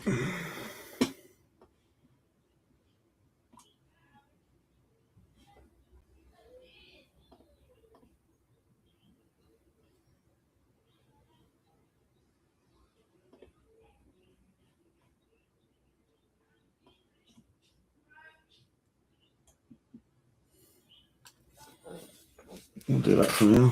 We'll do that for now.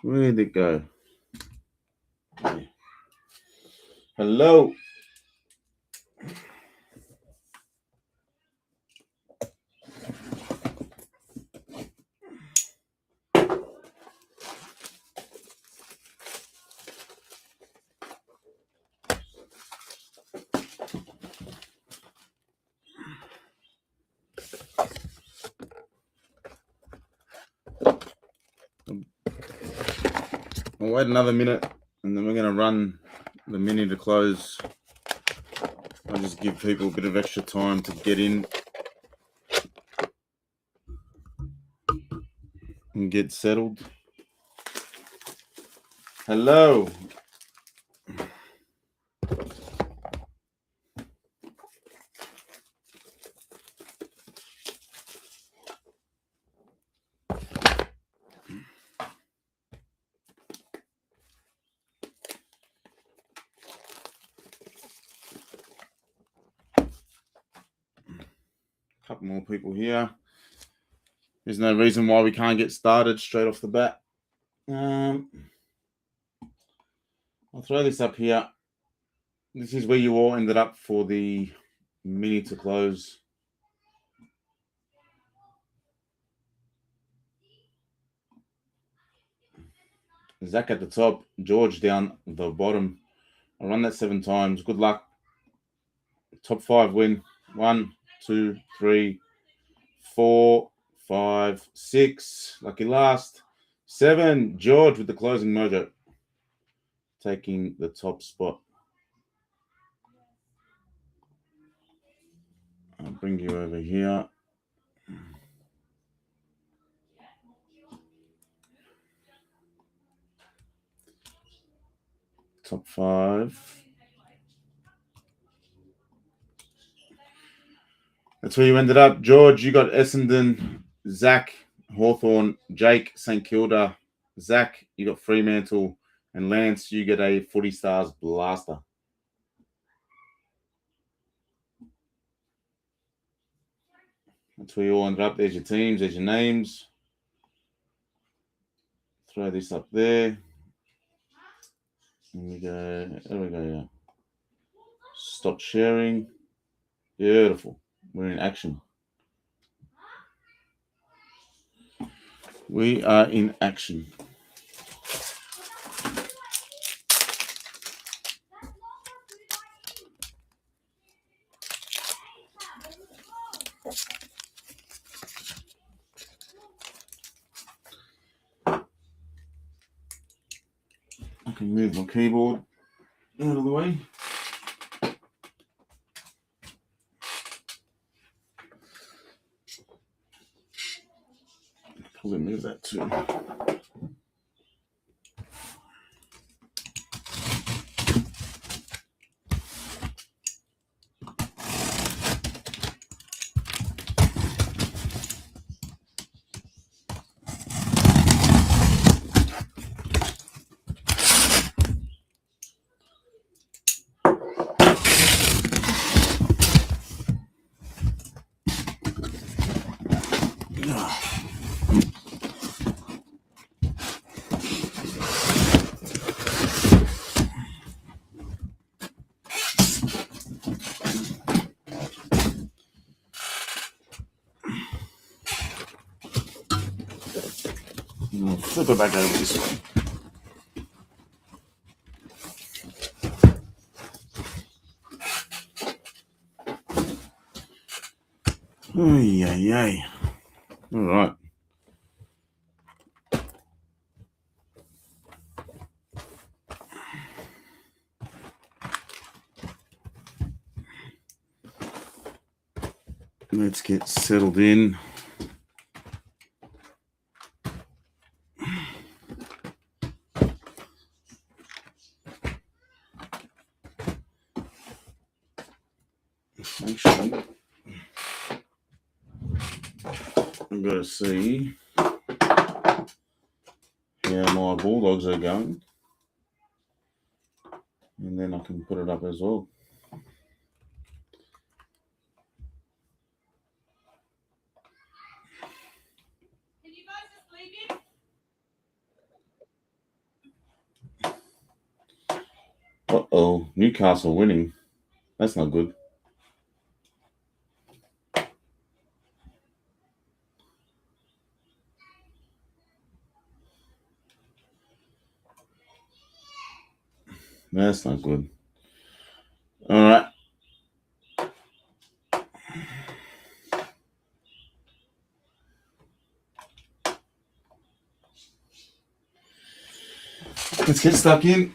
Where'd it go? Hello. I'll wait another minute and then we're going to run the mini to close. I'll just give people a bit of extra time to get in and get settled. Hello. Couple more people here. There's no reason why we can't get started straight off the bat. I'll throw this up here. This is where you all ended up for the mini to close. Zach at the top, George down the bottom. I'll run that 7 times. Good luck. Top 5 win. 1, 2, 3, 4, 5, 6. Lucky last. 7. George with the closing mojo. Taking the top spot. I'll bring you over here. Top 5. That's where you ended up. George, you got Essendon, Zach, Hawthorn, Jake, St Kilda. Zach, you got Fremantle. And Lance, you get a Footy Stars blaster. That's where you all ended up. There's your teams. There's your names. Throw this up there. And we go. There we go. Yeah. Stop sharing. Beautiful. We're in action. We are in action. I can move my keyboard out of the way. Probably move that too. flip it back over this way. Ay. All right. Let's get settled in. Actually, I'm going to see how my Bulldogs are going. And then I can put it up as well. Can you guys just leave him? Uh-oh, Newcastle winning. That's not good. That's not good. All right. Let's get stuck in.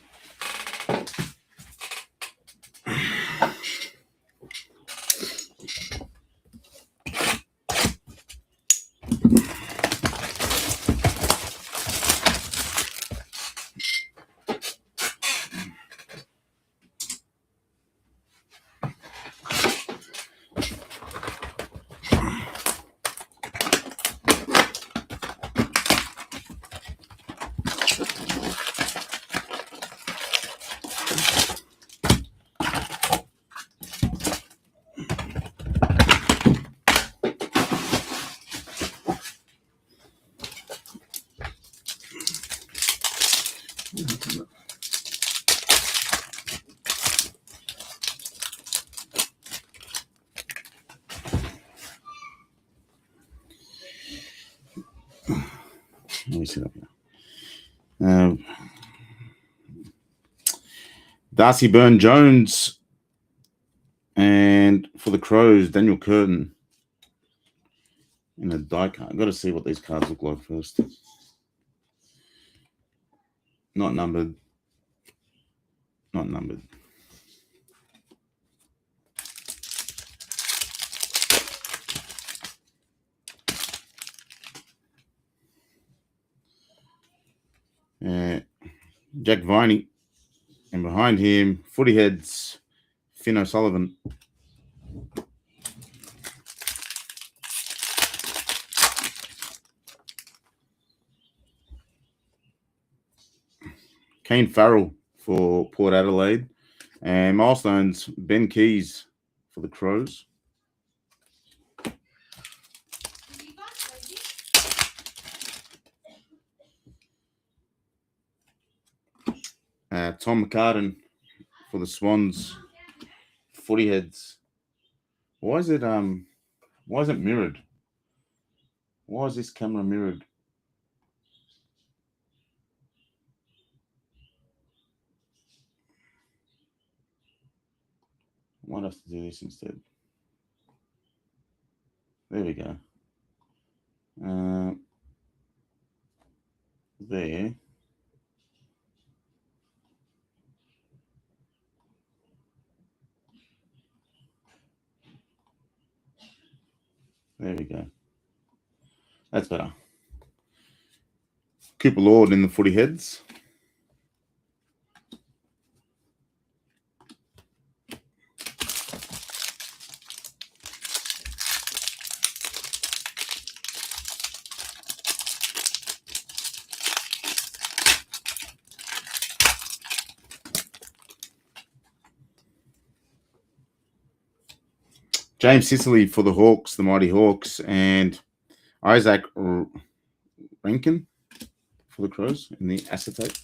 Let me see that here. Darcy Byrne-Jones, and for the Crows, Daniel Curtin in a die card. I've got to see what these cards look like first. Not numbered. Jack Viney, and behind him, Footy Heads, Finn O'Sullivan. Kane Farrell for Port Adelaide, and Milestones, Ben Keys for the Crows. Tom McCartan for the Swans, Footy Heads. Why is it mirrored? Why is this camera mirrored? I might have to do this instead. There we go. There. There we go. That's better. Cooper Lord in the Footy Heads. James Sicily for the Hawks, the Mighty Hawks, and Isaac Rankin for the Crows in the acetate.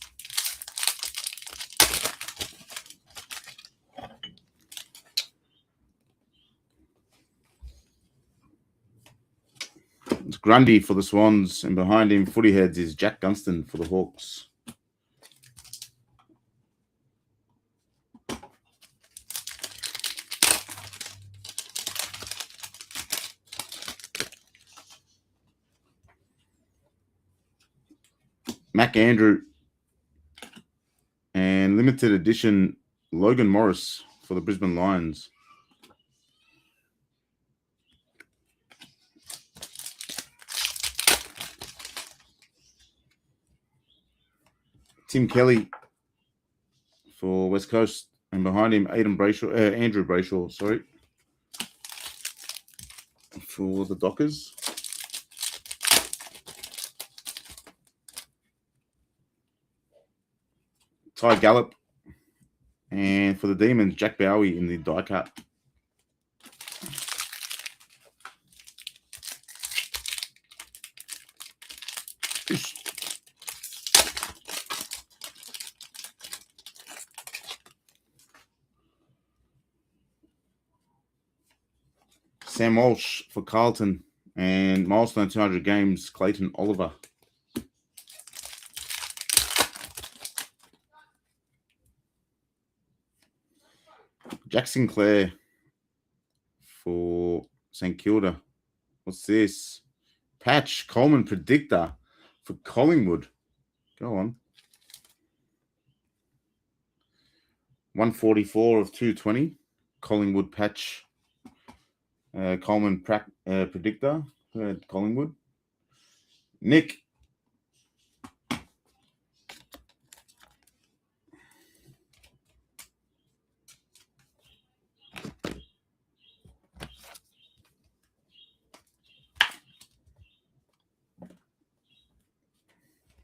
It's Grundy for the Swans, and behind him, Footy Heads, is Jack Gunston for the Hawks. Mac Andrew and limited edition Logan Morris for the Brisbane Lions. Tim Kelly for West Coast, and behind him, Andrew Brayshaw, for the Dockers. Ty Gallup, and for the Demons, Jack Bowie in the die cut. Sam Walsh for Carlton, and milestone 200 games, Clayton Oliver. Jack Sinclair for St Kilda. What's this? Patch Coleman predictor for Collingwood. Go on. 144 of 220. Collingwood patch. Coleman predictor. Collingwood. Nick.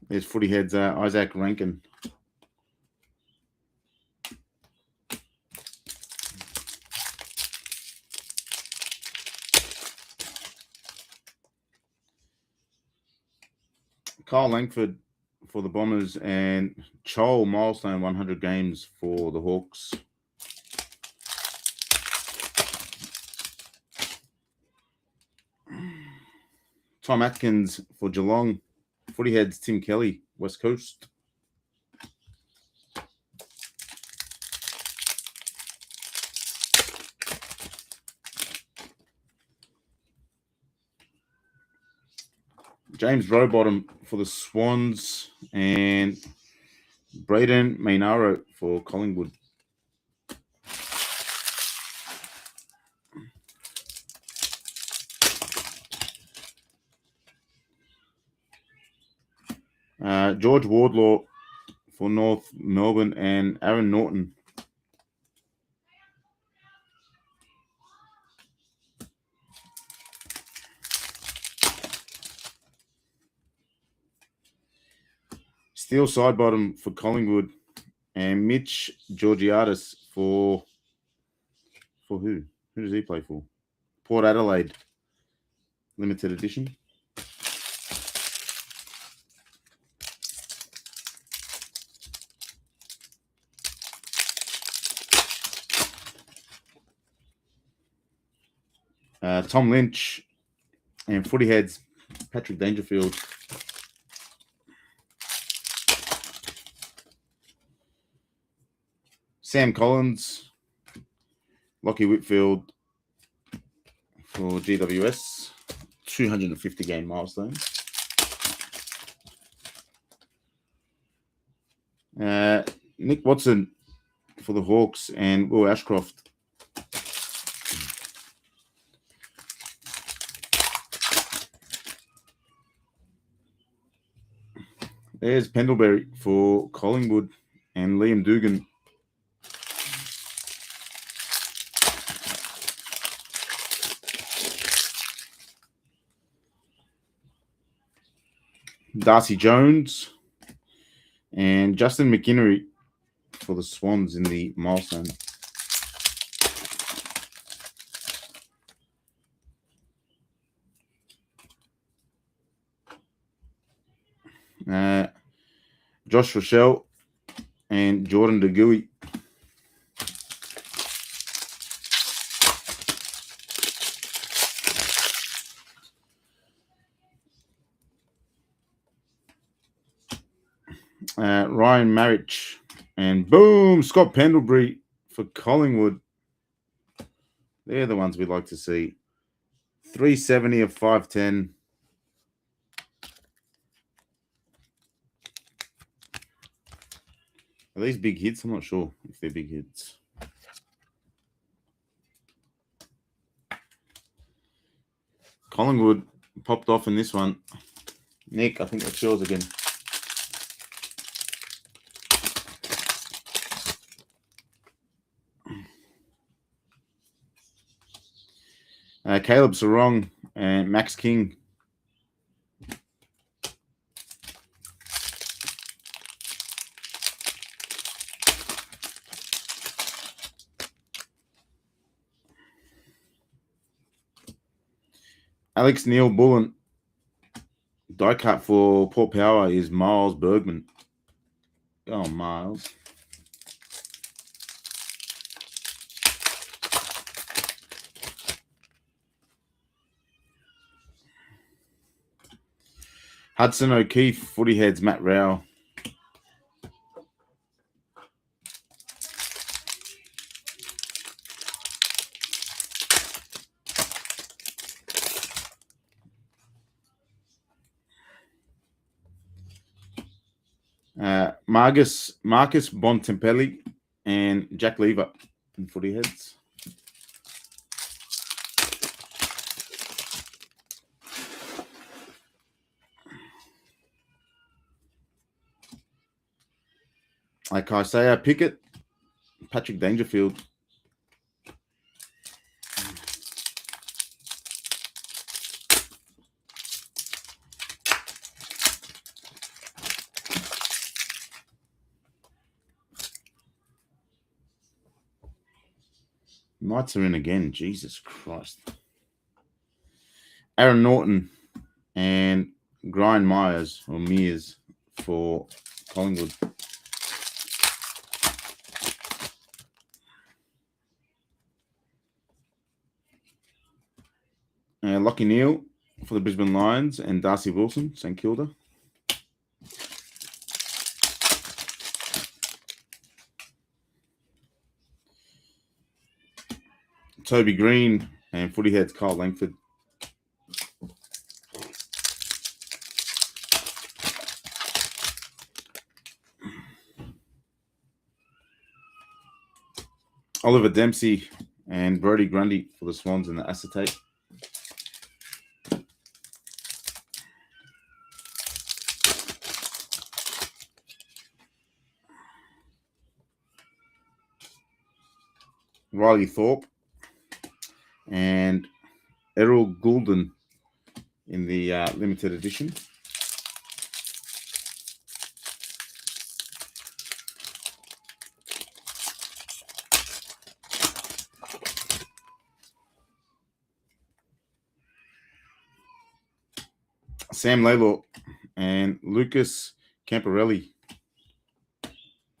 There's Footy Heads, Isaac Rankin. Kyle Langford for the Bombers, and Chol milestone 100 games for the Hawks. Tom Atkins for Geelong. Footy Heads, Tim Kelly, West Coast. James Rowbottom for the Swans, and Braden Mainaro for Collingwood. George Wardlaw for North Melbourne, and Aaron Norton. Steel Sidebottom for Collingwood, and Mitch Georgiadis for who? Who does he play for? Port Adelaide. Limited edition. Tom Lynch, and Footy Heads, Patrick Dangerfield. Sam Collins, Lockie Whitfield for GWS, 250 game milestone. Nick Watson for the Hawks, and Will Ashcroft. There's Pendlebury for Collingwood, and Liam Dugan. Darcy Jones, and Justin McInnery for the Swans in the milestone. Josh Rochelle and Jordan DeGuy. Ryan Marich. And boom, Scott Pendlebury for Collingwood. They're the ones we'd like to see. 370 of 510. Are these big hits? I'm not sure if they're big hits. Collingwood popped off in this one. Nick, I think that's yours again. Caleb Sarong and Max King. Alex Neil Bullen. Die cut for Port Power is Miles Bergman. Oh, Miles. Hudson O'Keefe, Footy Heads, Matt Rao. Marcus Bontempelli and Jack Lever in Footy Heads. Like Isaiah Pickett, Patrick Dangerfield. Knights are in again. Jesus Christ. Aaron Norton and Brian Myers or Mears for Collingwood. Lockie Neal for the Brisbane Lions and Darcy Wilson, St Kilda. Toby Green and Footy Heads, Kyle Langford. Oliver Dempsey and Brody Grundy for the Swans and the Acetate. Riley Thorpe and Errol Goulden in the limited edition. Sam Laylaw and Lucas Camparelli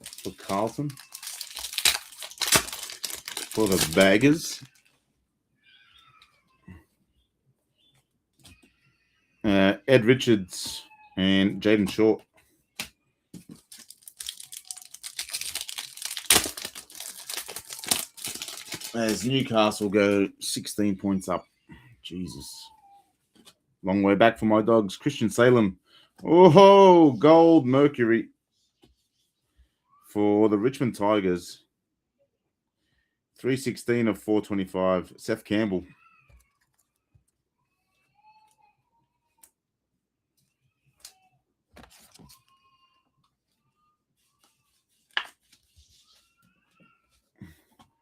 for Carlton. For the Baggers. Ed Richards and Jaden Short. As Newcastle go 16 points up. Jesus. Long way back for my dogs. Christian Salem. Oh, gold Mercury for the Richmond Tigers. 316 of 425. Seth Campbell.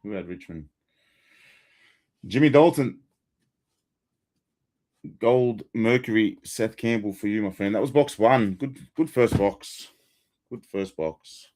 Who had Richmond? Jimmy Dalton. Gold Mercury, Seth Campbell for you, my friend. That was box one. Good first box. Good first box.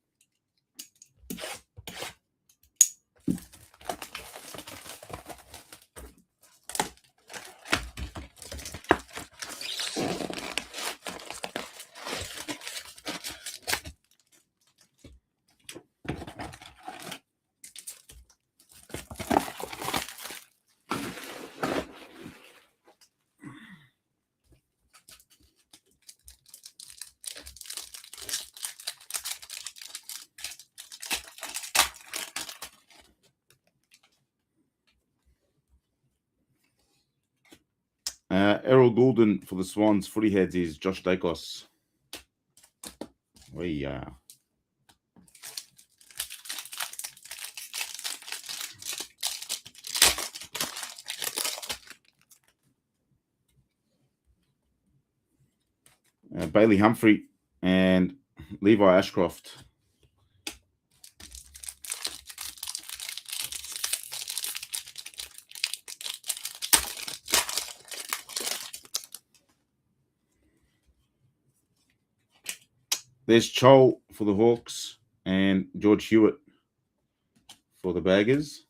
Errol Goulden for the Swans. Footy heads is Josh Dacos. Bailey Humphrey and Levi Ashcroft. There's Chol for the Hawks and George Hewitt for the Baggers.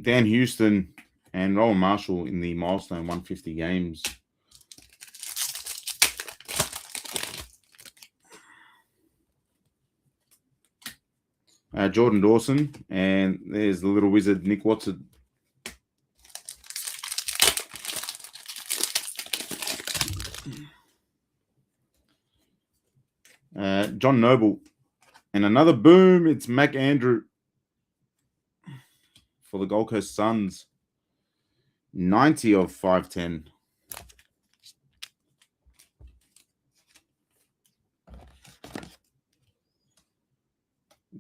Dan Houston and Rowan Marshall in the milestone 150 games. Jordan Dawson, and there's the little wizard Nick Watson. John Noble, and another boom. It's Mac Andrew for the Gold Coast Suns. 90 of 510.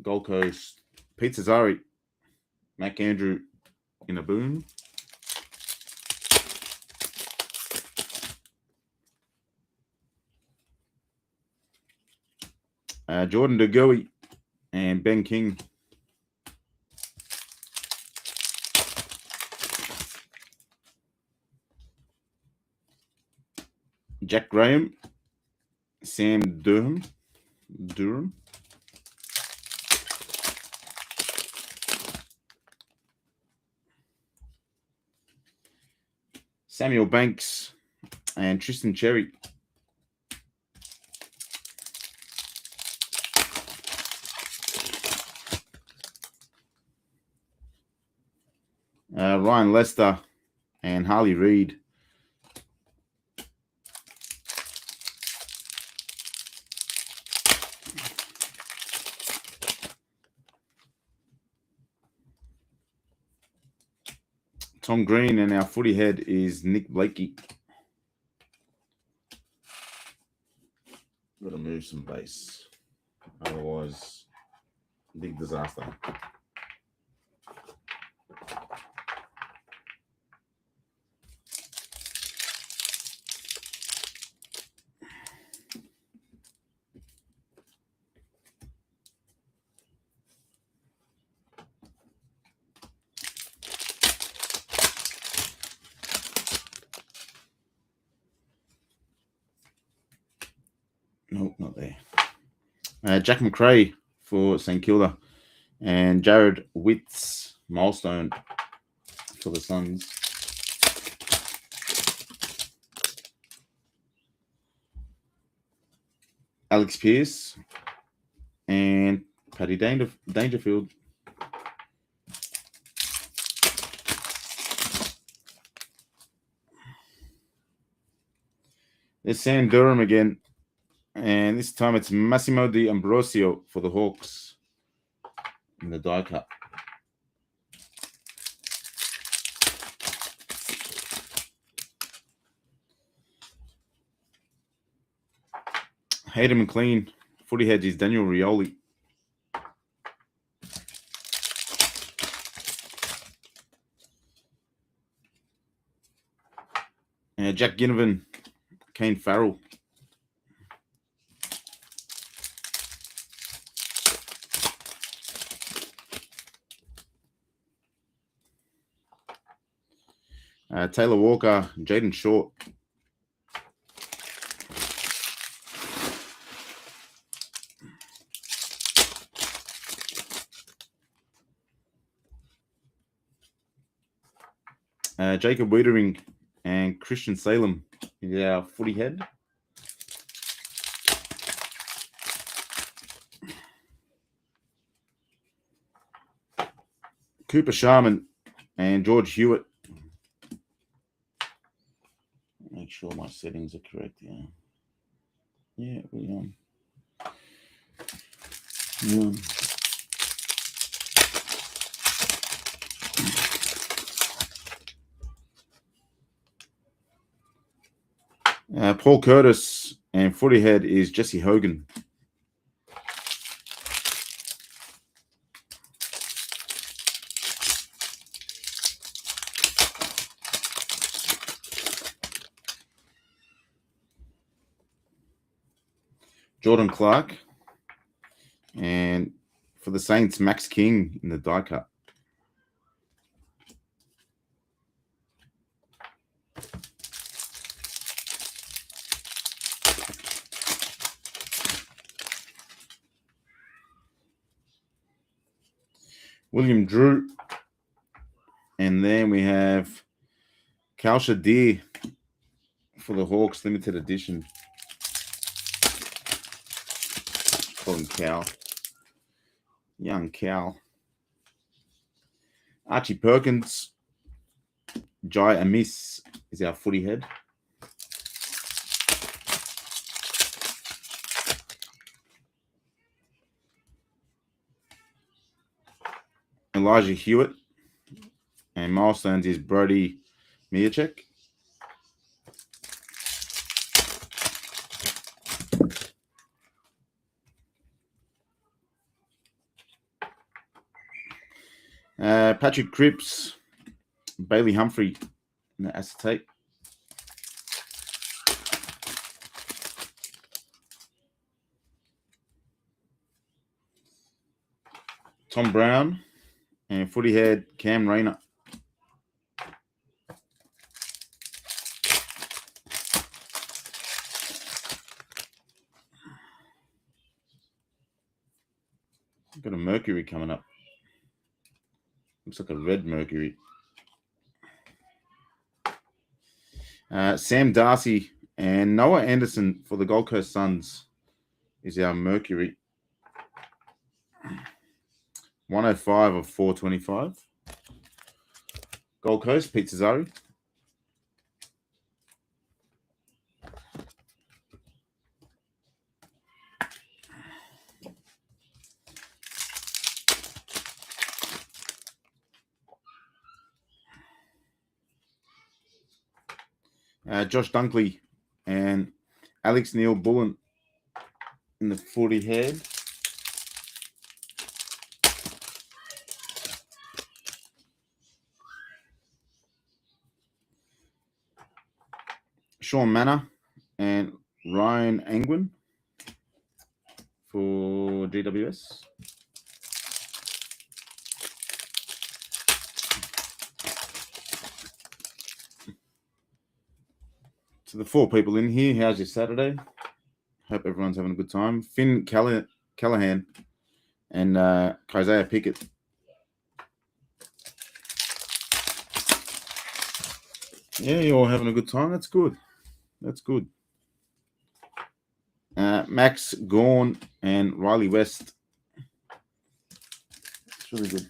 Gold Coast, Pete Cesari, Mac Andrew in a boom. Jordan DeGoey and Ben King. Jack Graham, Sam Durham. Samuel Banks and Tristan Cherry. Ryan Lester and Harley Reid. Tom Green, and our footy head is Nick Blakey. Got to move some base, otherwise, big disaster. Nope, not there. Jack McRae for St Kilda and Jared Witts milestone for the Suns. Alex Pearce and Paddy Dangerfield. There's Sam Durham again. And this time it's Massimo Di Ambrosio for the Hawks in the die cut. Hayden McLean, footy head is Daniel Rioli. Jack Ginnivan, Kane Farrell. Taylor Walker, Jaden Short. Jacob Wiedering and Christian Salem is our footy head. Cooper Sharman and George Hewitt. Make sure my settings are correct. Yeah, we Paul Curtis and Footy head is Jesse Hogan. Jordan Clark. And for the Saints, Max King in the die cut. William Drew. And then we have Cal Shadir for the Hawks, limited edition. Call him Cal. Young Cal. Archie Perkins. Jai Amis is our Footy head. Elijah Hewitt. And milestones is Brody Miacek. Patrick Cripps, Bailey Humphrey in the acetate. Tom Brown and Footy head Cam Rayner. Got a Mercury coming up. Looks like a red Mercury. Sam Darcy and Noah Anderson for the Gold Coast Suns is our Mercury. 105 of 425. Gold Coast, Pete Cesare. Josh Dunkley and Alex Neil Bullen in the Footy head. Sean Manor and Ryan Angwin for GWS. To the 4 people in here, how's your Saturday? Hope everyone's having a good time. Finn Callahan and Isaiah Pickett. Yeah, you're all having a good time. That's good. That's good. Max Gorn and Riley West. It's really good.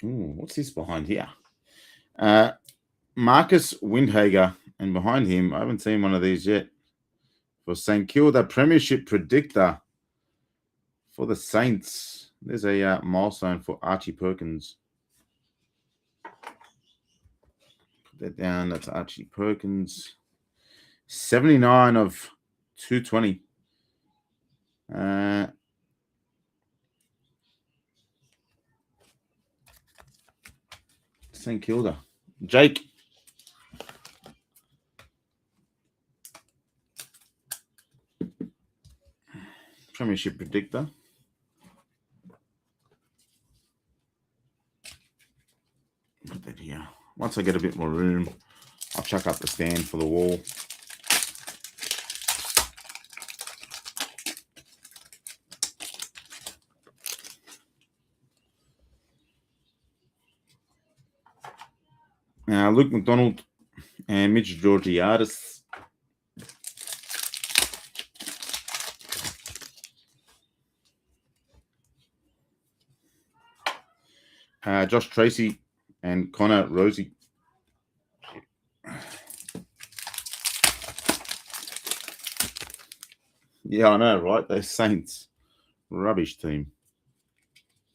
Ooh, what's this behind here? Marcus Windhager, and behind him, I haven't seen one of these yet. For St Kilda Premiership Predictor for the Saints. There's a milestone for Archie Perkins. Put that down. That's Archie Perkins. 79 of 220. St Kilda. Jake. Premiership Predictor. Put that here. Once I get a bit more room, I'll chuck up the stand for the wall. Luke McDonald and Mitch Georgiadis. Josh Tracy and Connor Rosie. Yeah, I know, right? Those Saints. Rubbish team.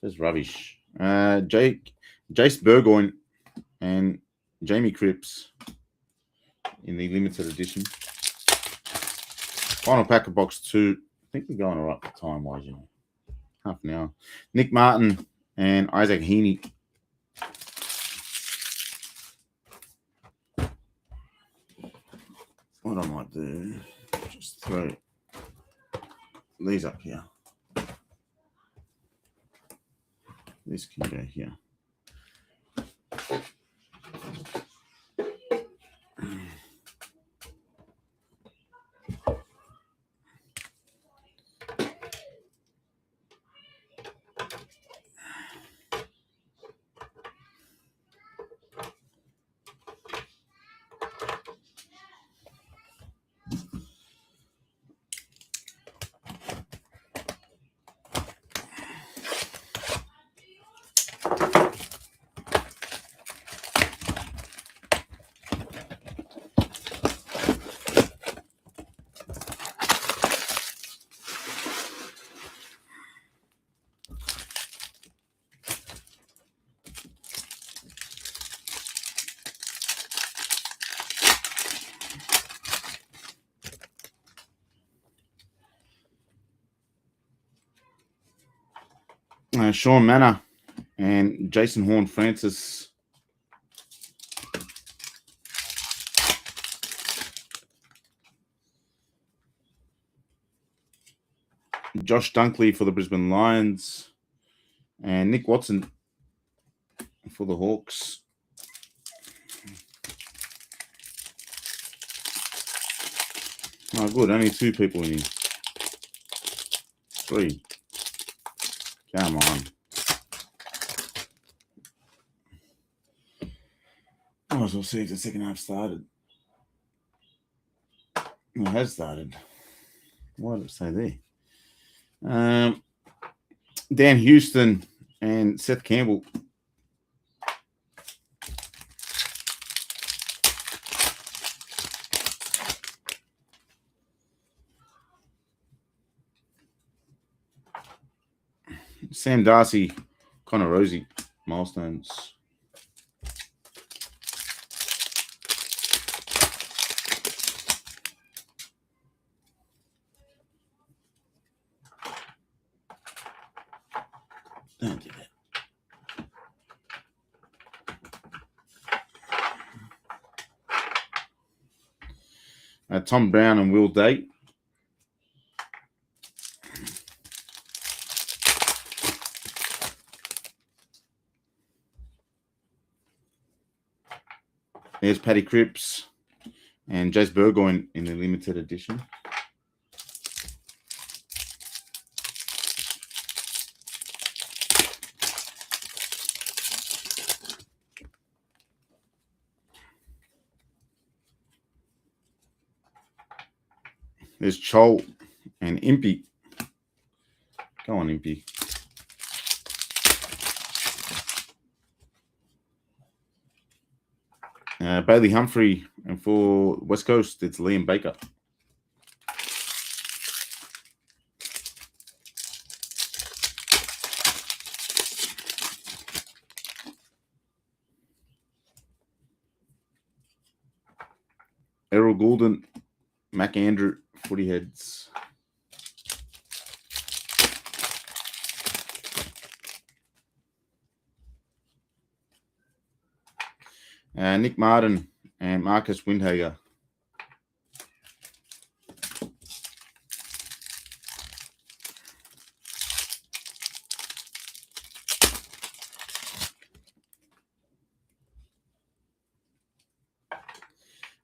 Just rubbish. Jace Burgoyne and Jamie Cripps in the limited edition. Final pack of box 2. I think we're going all right time-wise, you know. Half an hour. Nick Martin and Isaac Heaney. What I might do, just throw these up here. This can go here. Sean Manor and Jason Horn-Francis. Josh Dunkley for the Brisbane Lions. And Nick Watson for the Hawks. Oh, good. Only 2 people in here. 3. Come on. I might as well see if the second half started. It has started. Why did it say there? Dan Houston and Seth Campbell. Sam Darcy, Connor Rosie, milestones. Don't do that. Tom Brown and Will Day. There's Paddy Cripps and Jace Burgoyne in the limited edition. There's Chol and Impey. Go on, Impey. Bailey Humphrey, and for West Coast, it's Liam Baker. Errol Goulden, Mac Andrew, Footy Heads. Nick Martin and Marcus Windhager.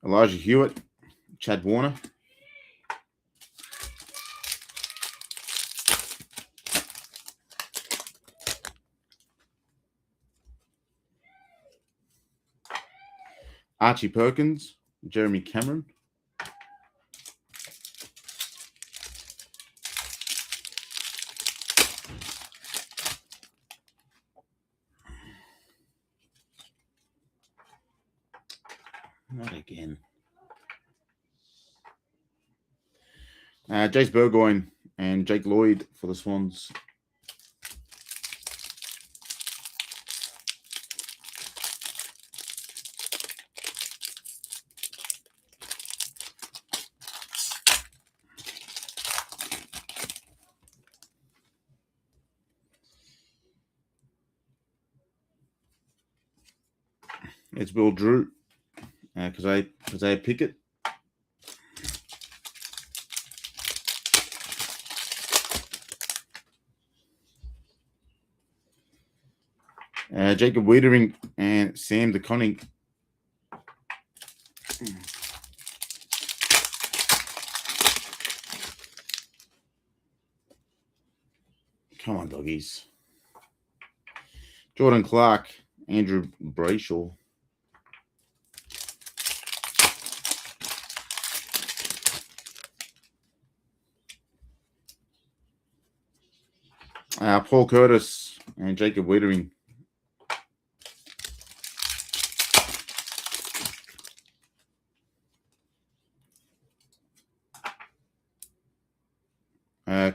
Elijah Hewitt, Chad Warner. Archie Perkins, Jeremy Cameron. Not again. Jace Burgoyne and Jake Lloyd for the Swans. It's Will Drew, Kazay Pickett. Jacob Wiedering and Sam DeConning. Come on, doggies. Jordan Clark, Andrew Brayshaw. Paul Curtis and Jacob Wiedering.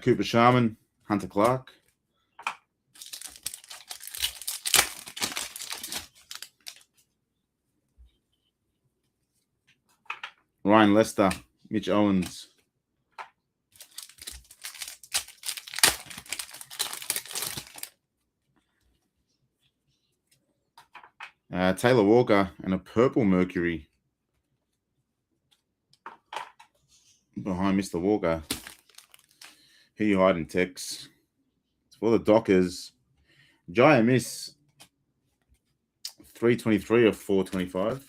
Cooper Sharman, Hunter Clark. Ryan Lester, Mitch Owens. Taylor Walker and a purple Mercury behind Mr. Walker. Who you hiding, Tex? It's for the Dockers. Jaya Miss, 323 of 425.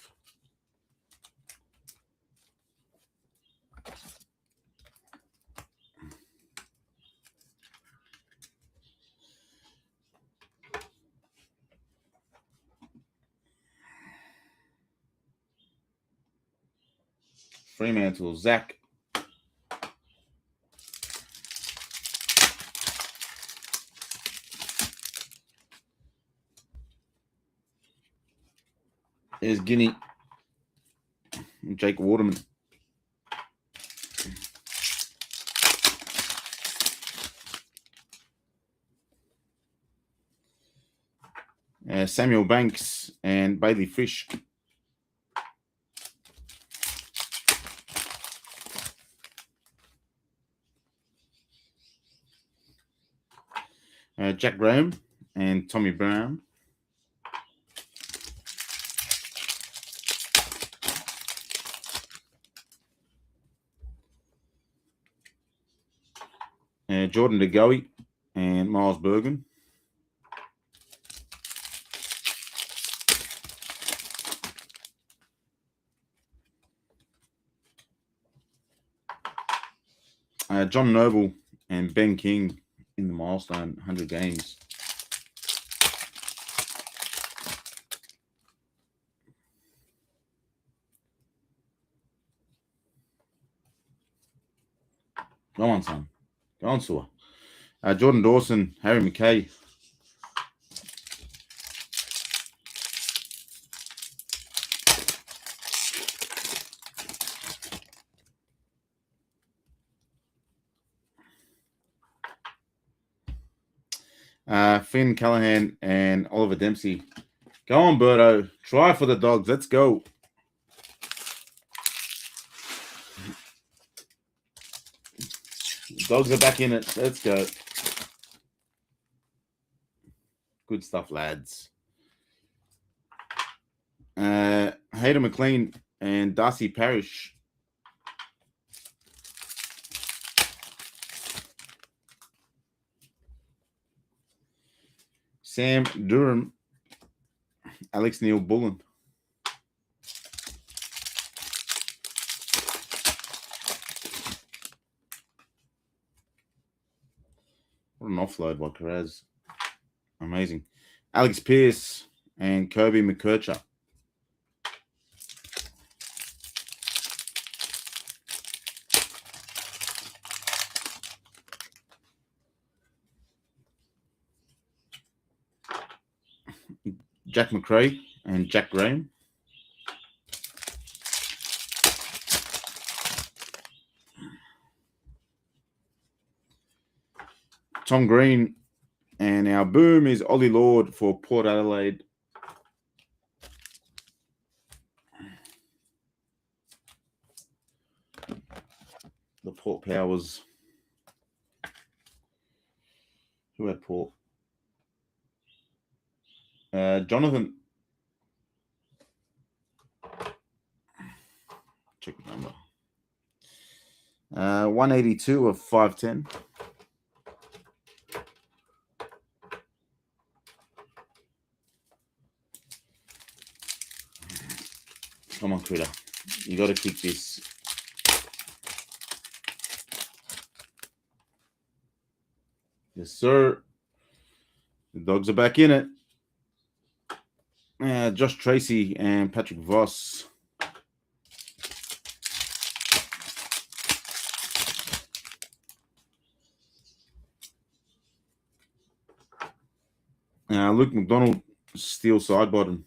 Fremantle, Zach. There's Guinea. Jake Waterman. Samuel Banks and Bailey Fish. Jack Graham and Tommy Brown. Jordan DeGoey and Miles Bergen. John Noble and Ben King in the milestone 100 games. Go on, son. Go on, Sewer. Jordan Dawson, Harry McKay. Finn Callahan and Oliver Dempsey. Go on, Birdo. Try for the Dogs. Let's go. Dogs are back in it. Let's go. Good stuff, lads. Hayden McLean and Darcy Parish. Sam Durham, Alex Neil Bullen. What an offload by Carraz. Amazing. Alex Pierce and Kobe McKercher. Jack McRae and Jack Graham. Tom Green. And our boom is Ollie Lord for Port Adelaide. The Port Powers. Who had Port? Jonathan. Check the number. 182 of 510. Come on, Critter. You got to kick this. Yes, sir. The Dogs are back in it. Josh Tracy and Patrick Voss. Luke McDonald, steel side bottom.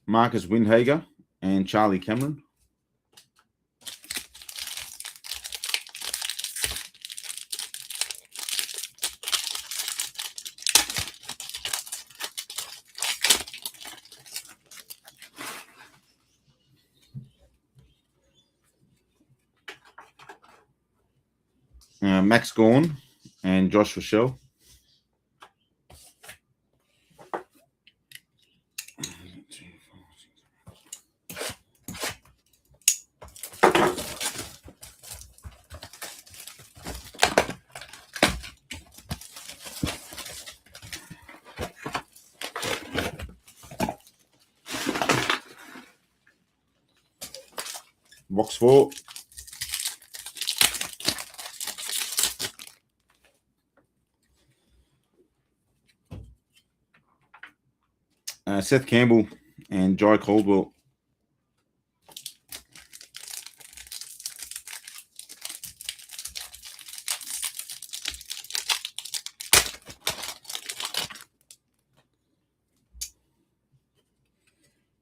Marcus Windhager and Charlie Cameron. Max Gorn and Josh Rochelle. Box 4. Seth Campbell and Jai Caldwell.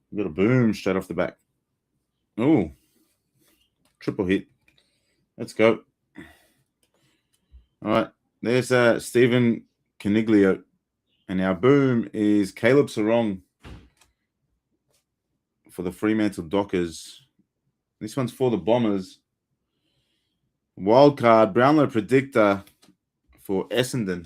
We got a boom straight off the back. Oh, triple hit. Let's go. All right, there's Stephen Caniglio. And our boom is Caleb Sarong for the Fremantle Dockers. This one's for the Bombers. Wildcard, Brownlow Predictor for Essendon.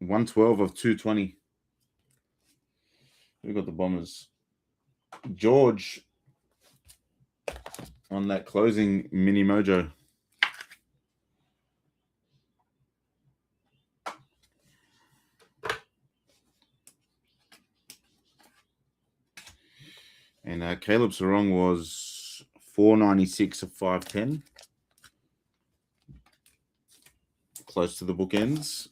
$112 of $220. We got the Bombers. George on that closing mini mojo. And Caleb Sarong was $496 of $510. Close to the bookends.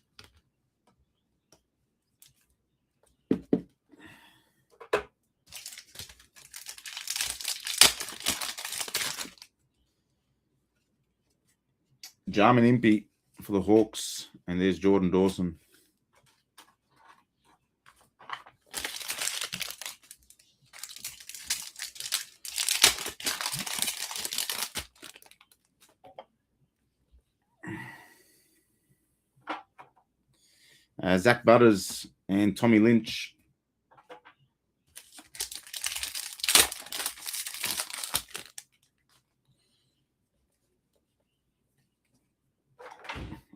Jarman Impey for the Hawks. And there's Jordan Dawson. Zach Butters and Tommy Lynch.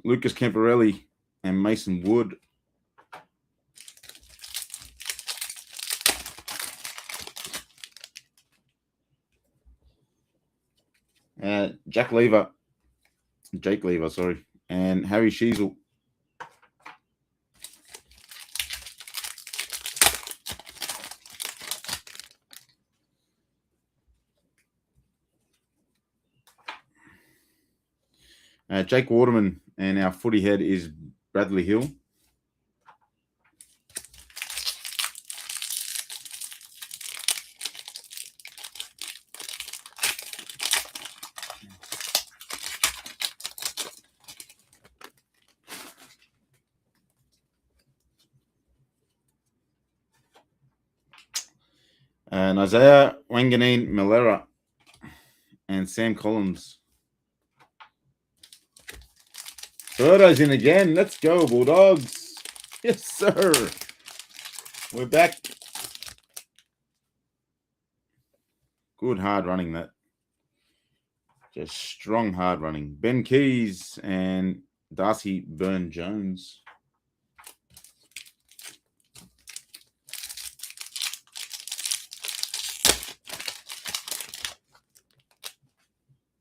Lucas Camporelli and Mason Wood. Jake Lever, sorry, and Harry Sheasel. Jake Waterman, and our footy head is Bradley Hill. Isaiah Wanganeen Malera and Sam Collins. Birdo's in again. Let's go, Bulldogs. Yes, sir. We're back. Good hard running, that. Just strong hard running. Ben Keys and Darcy Byrne-Jones.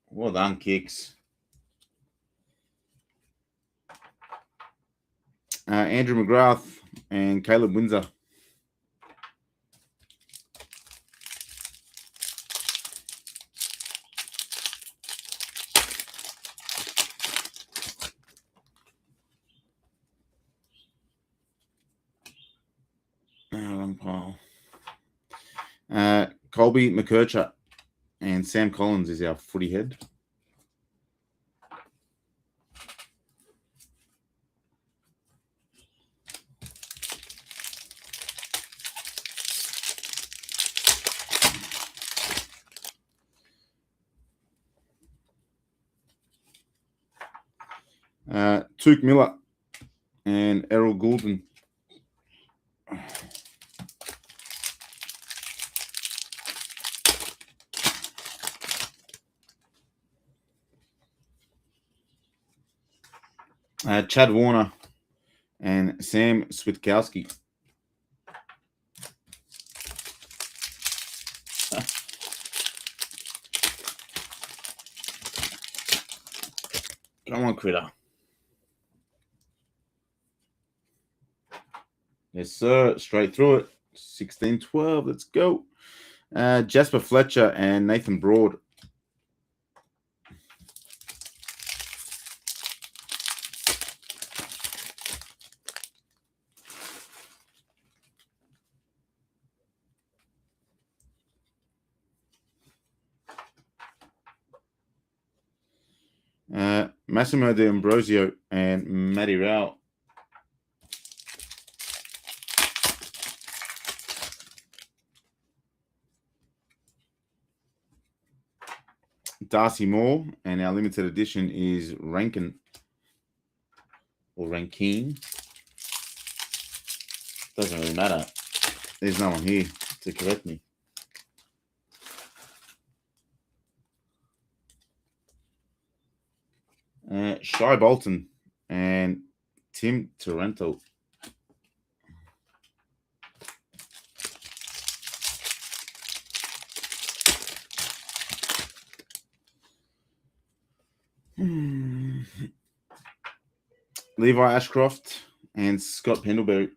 Well done, Kicks. Andrew McGrath and Caleb Windsor. Wrong pile. Colby McKercher and Sam Collins is our footy head. Tuke Miller and Errol Goulden. Chad Warner and Sam Switkowski. Come on, Critter. Yes, sir. Straight through it. 16-12. Let's go. Jasper Fletcher and Nathan Broad. Massimo De Ambrosio and Matty Rao. Darcy Moore, and our limited edition is Rankin or Rankine. Doesn't really matter. There's no one here to correct me. Shy Bolton and Tim Taranto. Levi Ashcroft and Scott Pendlebury.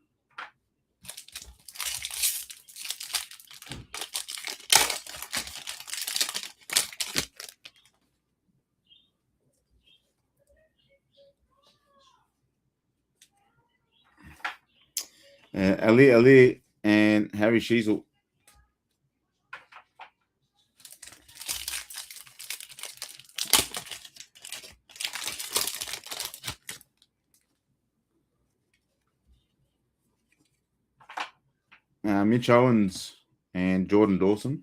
Ali and Harry Sheasel. Mitch Owens and Jordan Dawson.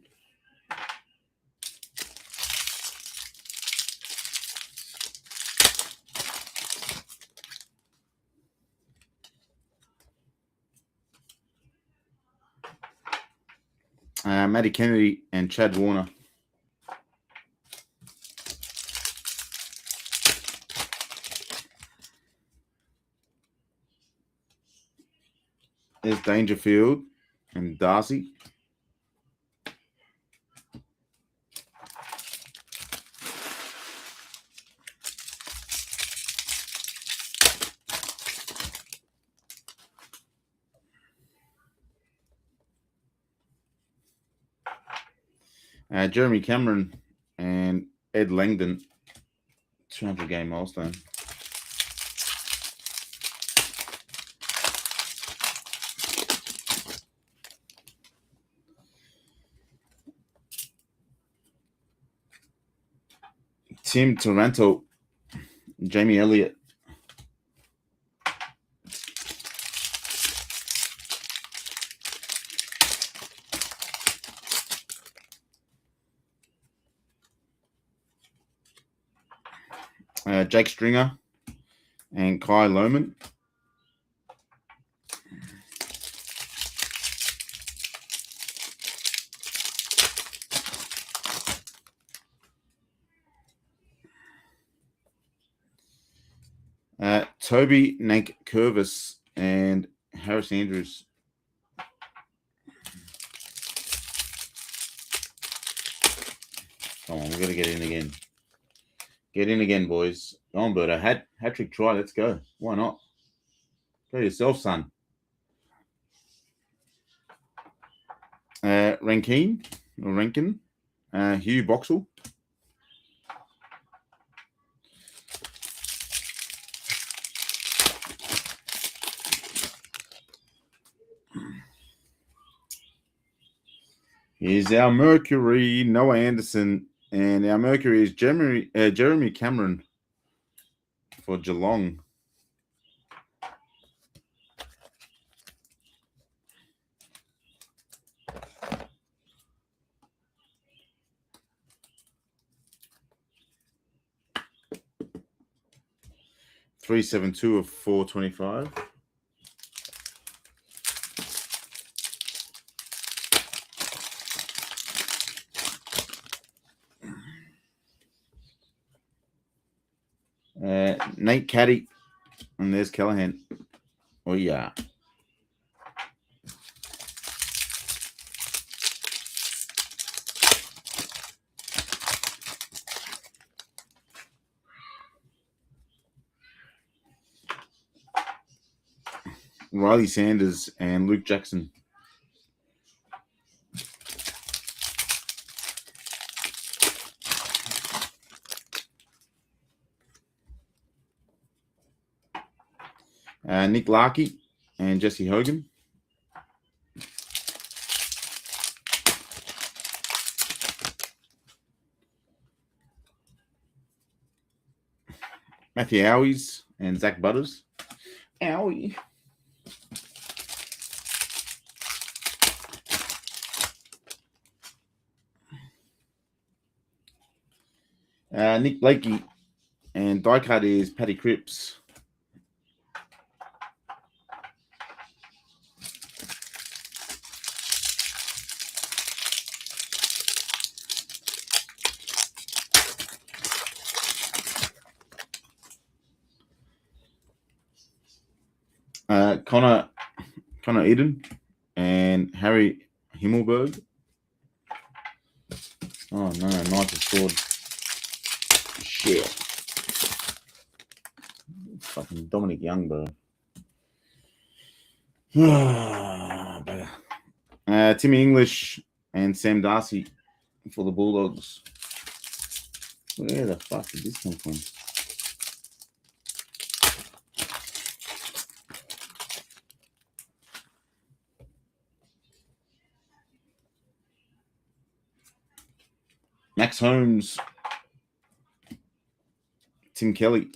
Matty Kennedy and Chad Warner. There's Dangerfield and Darcy. Jeremy Cameron and Ed Langdon, 200 game milestone. Tim Taranto, Jamie Elliott. Jake Stringer and Kai Lohman. Toby Nankervis and Harris Andrews. Come on, we've got to get in again. Get in again, boys. Go on, Birdo. Hat-trick try. Let's go. Why not? Go yourself, son. Rankin. Hugh Boxall. Here's our Mercury, Noah Anderson, and our Mercury is Jeremy Cameron for Geelong. $372 of $425. Nate Caddy, and there's Callahan. Oh yeah. Riley Sanders and Luke Jackson. Nick Larkey and Jesse Hogan. Matthew Owies and Zach Butters. Owie. Nick Blakey and die cut is Paddy Cripps. Connor Eden and Harry Himmelberg. Oh no, Knights have scored. Shit. Fucking Dominic Young, bro. Timmy English and Sam Darcy for the Bulldogs. Where the fuck did this come from? Max Holmes, Tim Kelly.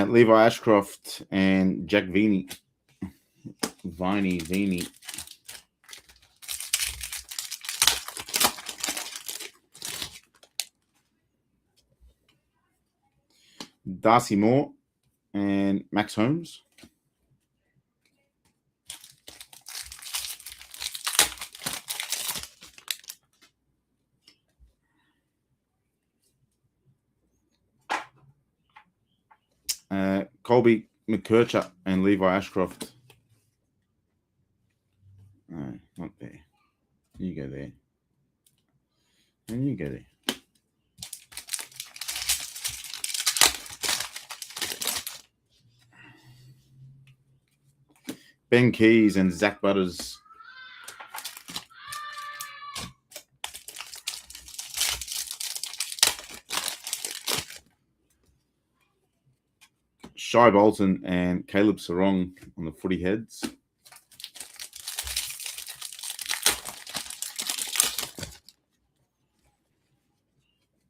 Levi Ashcroft and Jack Vini. Vini. Darcy Moore and Max Holmes. Colby McKercher and Levi Ashcroft. No, not there. You go there. And you go there. Ben Keys and Zach Butters. Shai Bolton and Caleb Sarong on the footy heads.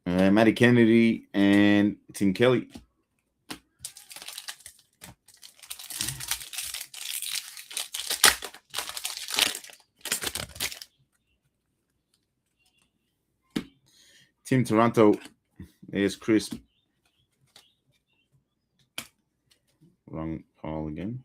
Matty Kennedy and Tim Kelly. Tim Toronto. There's Chris. Wrong pile again.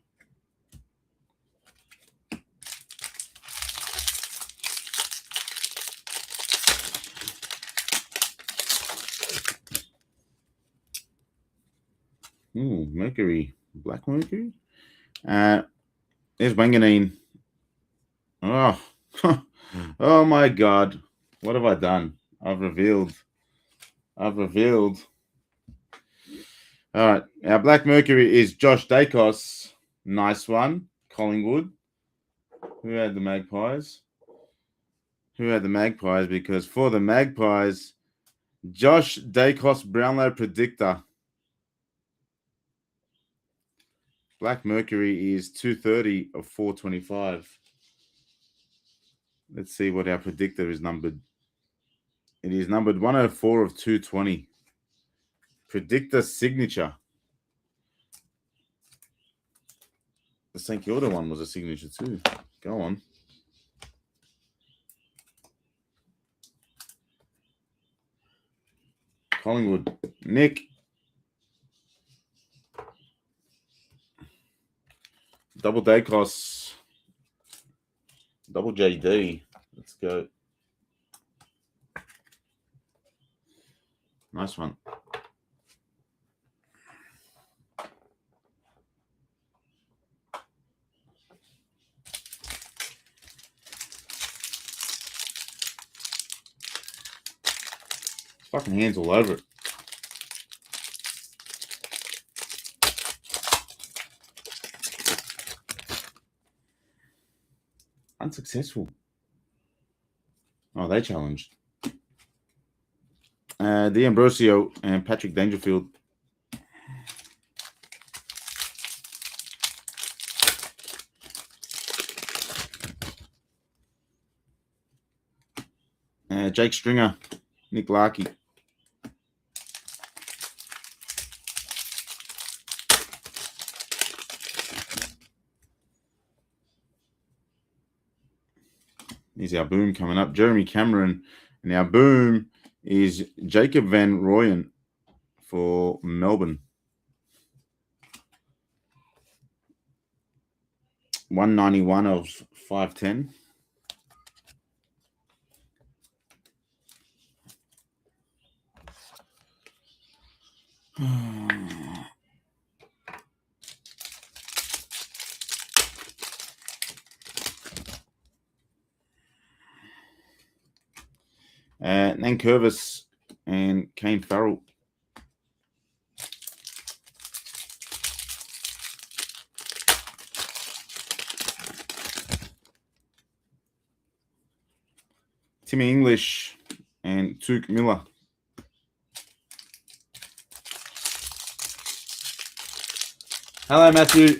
Ooh, Mercury. Black Mercury. There's Wanganeen. Oh. Oh my God. What have I done? I've revealed. All right. Our Black Mercury is Josh Dacos. Nice one. Collingwood. Who had the Magpies? Because for the Magpies, Josh Dacos Brownlow Predictor. Black Mercury is 230 of 425. Let's see what our predictor is numbered. It is numbered 104 of 220. Predictor signature. The St Kilda one was a signature too. Go on. Collingwood. Nick. Double Dacos. Double JD. Let's go. Nice one. Fucking hands all over it. Unsuccessful. Oh, they challenged. D'Ambrosio and Patrick Dangerfield. Jake Stringer, Nick Larkey. Here's our boom coming up. Jeremy Cameron. And our boom is Jacob Van Rooyen for Melbourne. 191 of 510. Nankervis and Kane Farrell. Timmy English and Tuke Miller. Hello, Matthew.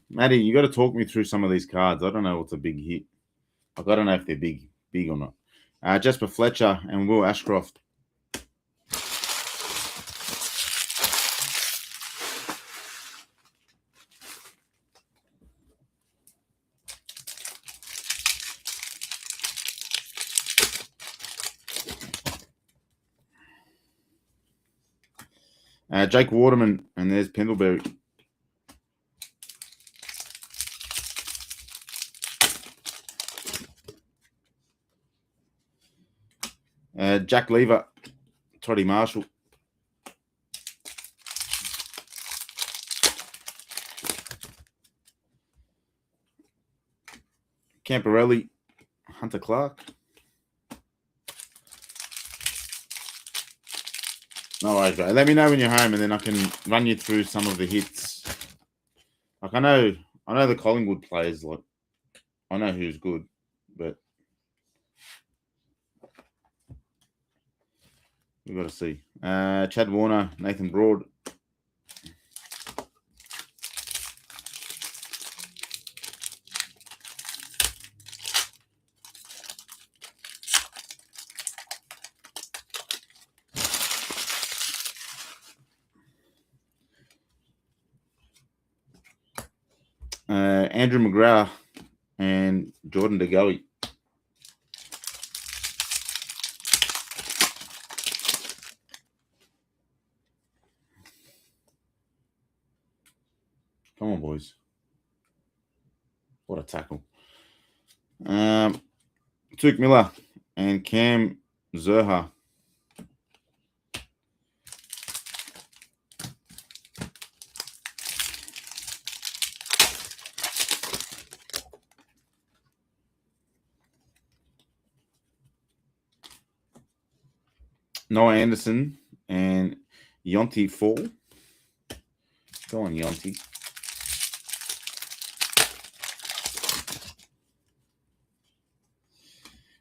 Matty, you got to talk me through some of these cards. I don't know what's a big hit. I don't know if they're big or not. Jasper Fletcher and Will Ashcroft. Jake Waterman, and there's Pendlebury. Jack Lever, Toddy Marshall. Camporelli, Hunter Clark. No worries, bro. Let me know when you're home, and then I can run you through some of the hits. Like I know the Collingwood players. Like I know who's good, but we've got to see. Chad Warner, Nathan Broad. Andrew McGrath and Jordan DeGoey. Come on, boys. What a tackle. Tuke Miller and Cam Zerha. Noah Anderson and Yonti Fall. Go on, Yonti.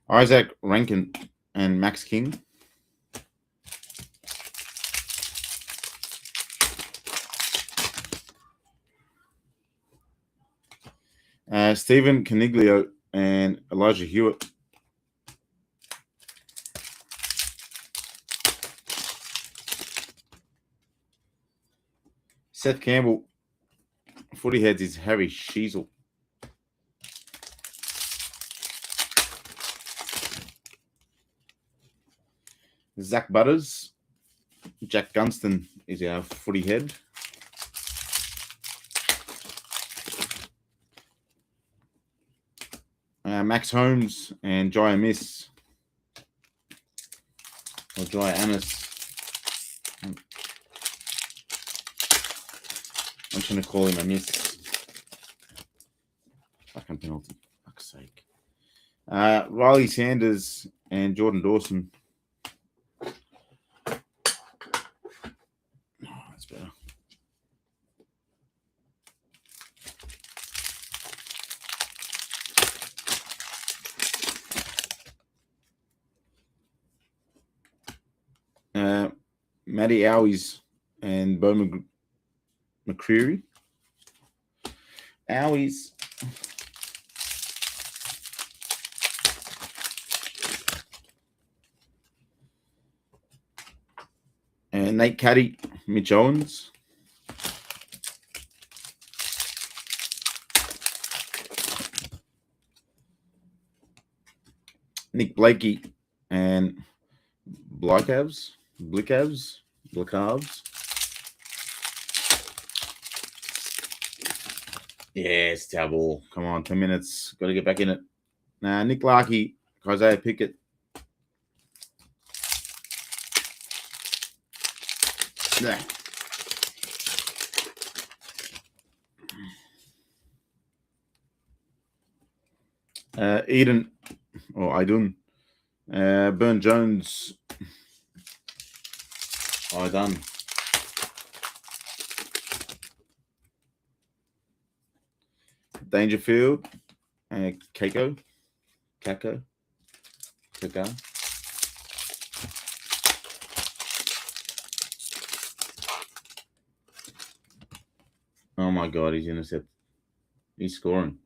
Isaac Rankin and Max King. Stephen Caniglio and Elijah Hewitt. Seth Campbell. Footy heads is Harry Sheasel. Zach Butters. Jack Gunston is our footy head. Max Holmes and Jai Amiss. Or Jai Amiss. I'm just going to call him a miss. Fucking penalty. Fuck's sake. Riley Sanders and Jordan Dawson. Oh, that's better. Matty Owies and Bo McCreary. Owies. And Nate Caddy, Mitch Owens. Nick Blakey and Blickavs. Yes, terrible. Come on, 10 minutes. Got to get back in it. Nick Larkey, Isaiah Pickett. Eden or Idun. Burn Jones. Idun. Dangerfield. Kako. Oh my God, he's intercepted. He's scoring.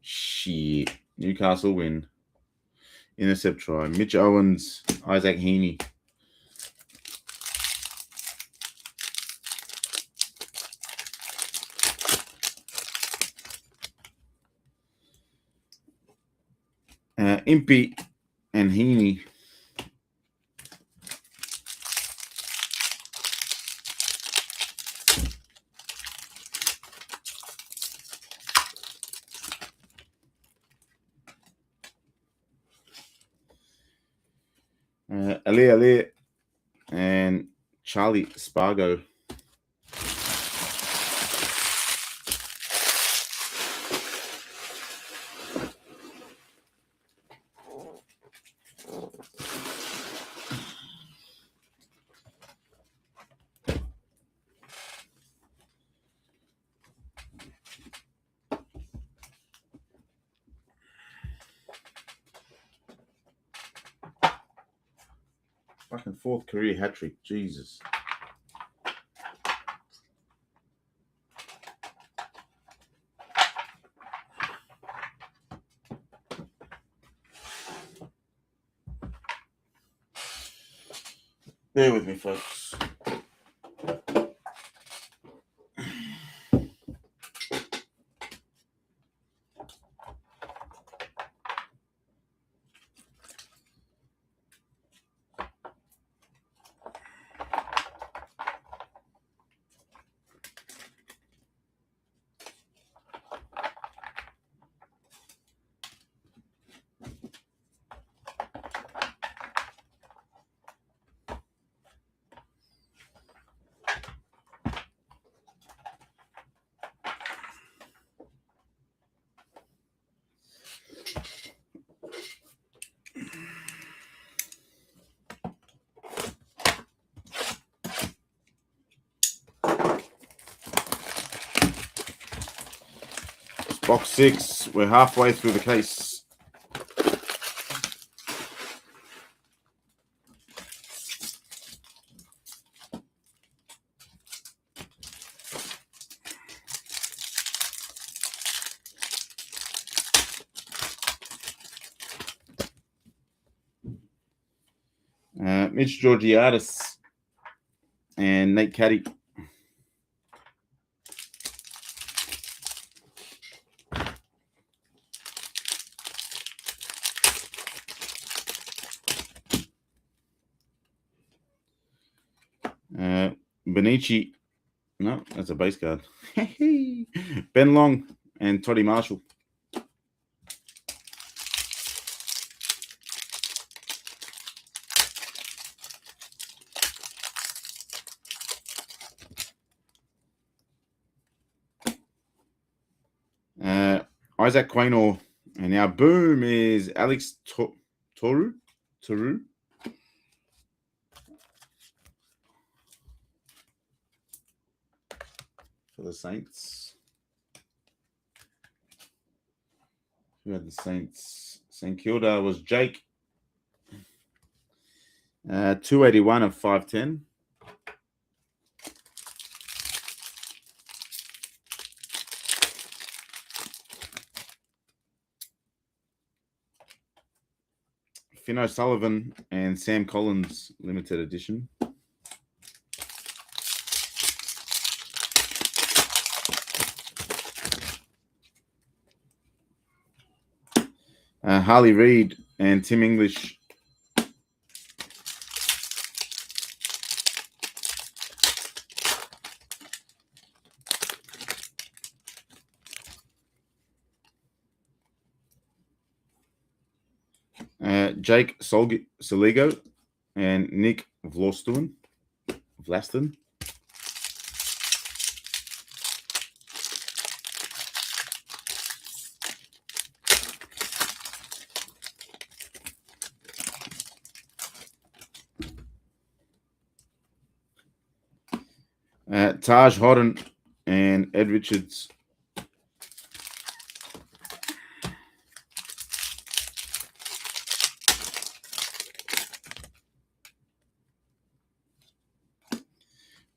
Shit. Newcastle win. Intercept try. Mitch Owens, Isaac Heaney. Impey and Heaney. Ali and Charlie Spargo. Fucking 4th career hat trick. Jesus. Bear with me, folks. Box 6. We're halfway through the case. Mitch Georgiadis and Nate Caddy. Benici. No, that's a base card. Ben Long and Toddy Marshall. Isaac Quaynor. And our boom is Alex Toru. For the Saints. Who had the Saints? St. Kilda was Jake. 281 of 510. Finn O'Sullivan and Sam Collins limited edition. Harley Reid and Tim English. Jake Soligo and Nick Vlaston. Taj Hodden and Ed Richards.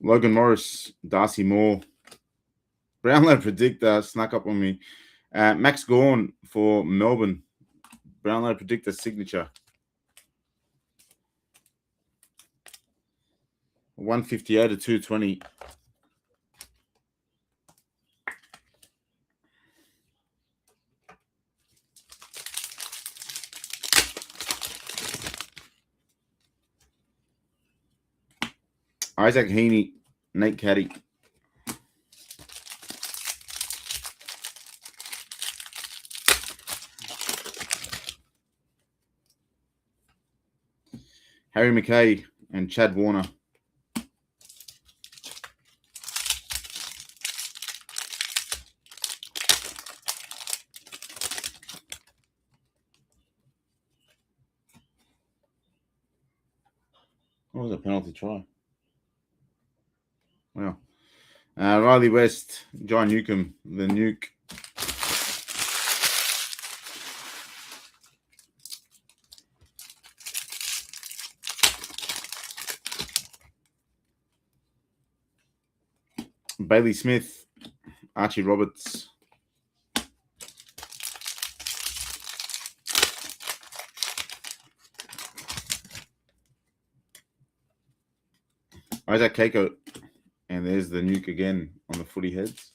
Logan Morris, Darcy Moore. Brownlow Predictor snuck up on me. Max Gawn for Melbourne. Brownlow Predictor signature. 158 to 220. Isaac Heaney, Nate Caddy. Harry McKay and Chad Warner. What was a penalty try? Wow. Riley West, John Newcomb, the Nuke. Bailey Smith, Archie Roberts, Isaac Keiko, and there's the nuke again on the footy heads.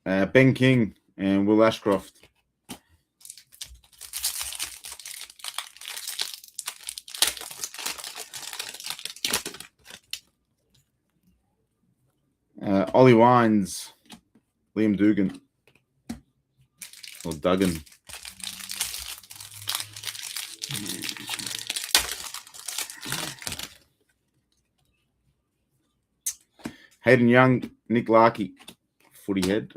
Ben King and Will Ashcroft. Ollie Wines, Liam Dugan, or Duggan. Hayden Young, Nick Larkey, footy head.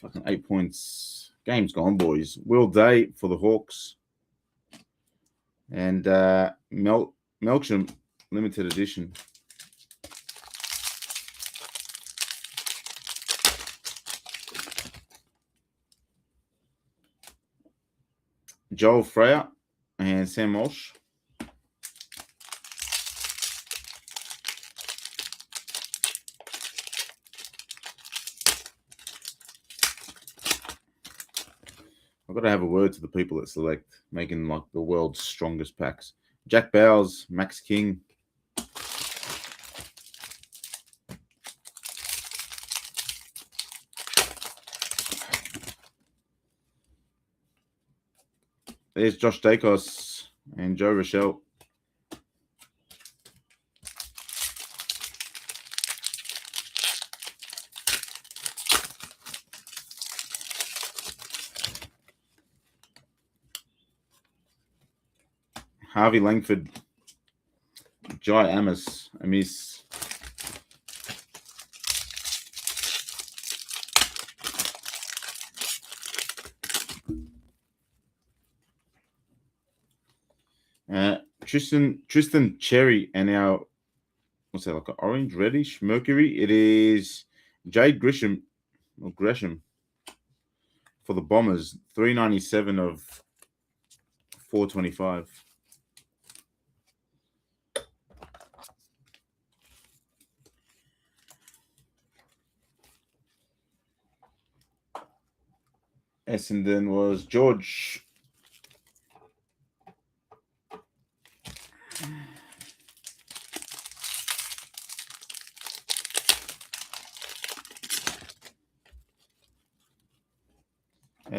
Fucking 8 points. Game's gone, boys. Will Day for the Hawks. And Melksham, limited edition. Joel Freyer and Sam Walsh. I've got to have a word to the people that select, making like the world's strongest packs. Jack Bowles, Max King. There's Josh Dacos and Joe Rochelle. Harvey Langford, Jai Amos, Amis. Tristan Cherry and our, what's that, like an orange, reddish Mercury? It is Jade Gresham for the Bombers, 397 of 425. Essendon was George.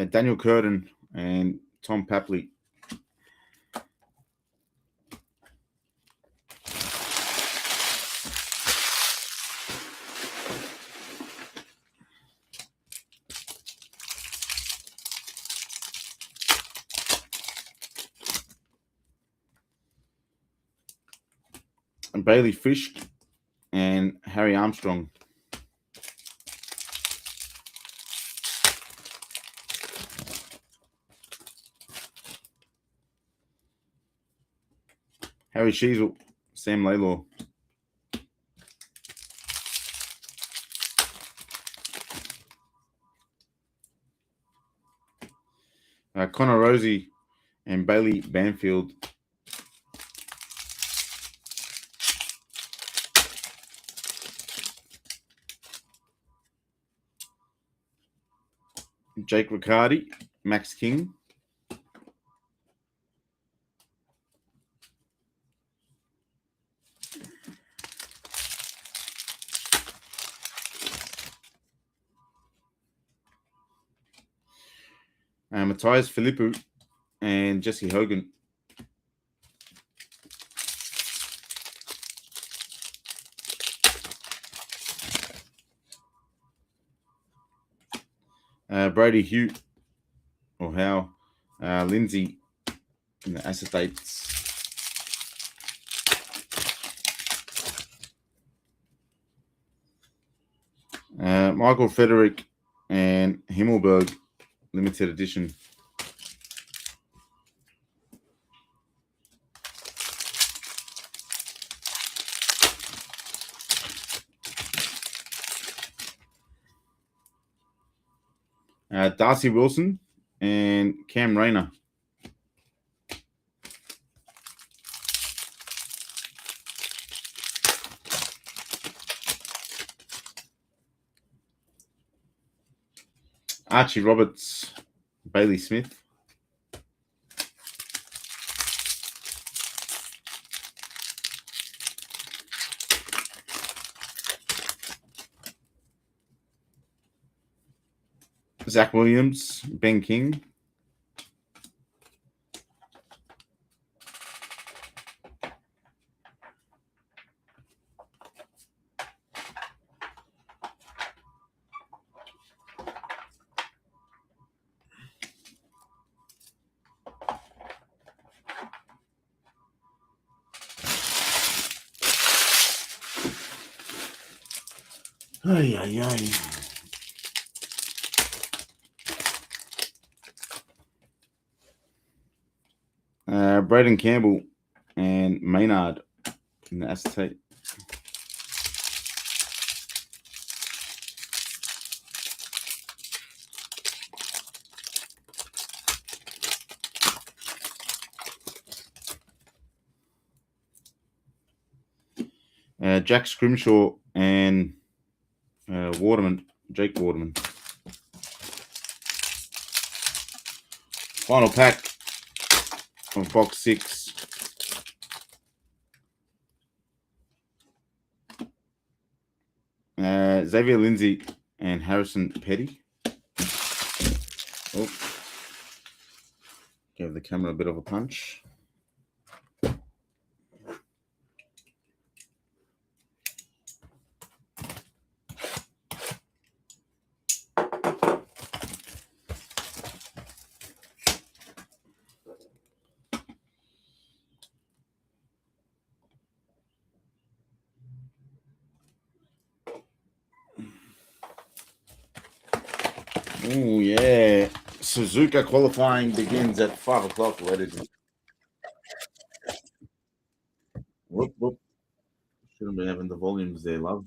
Daniel Curtin and Tom Papley. And Bailey Fish and Harry Armstrong. Harry Sheasel, Sam Laylaw. Connor Rosie and Bailey Banfield. Jake Riccardi, Max King. Matthias Philippou and Jesse Hogan. Brady Hugh or Howe. Lindsay in the acetates. Michael Frederick and Himmelberg, limited edition. Darcy Wilson and Cam Rayner. Archie Roberts, Bailey Smith. Zach Williams, Ben King. Ay, ay, ay. Braden Campbell and Maynard in the acetate. Jack Scrimshaw and Waterman, Jake Waterman. Final pack of box 6. Xavier Lindsay and Harrison Petty. Oh, gave the camera a bit of a punch. Oh, yeah. Suzuka qualifying begins at 5 o'clock, ladies. Whoop, whoop. Shouldn't be having the volumes there, love.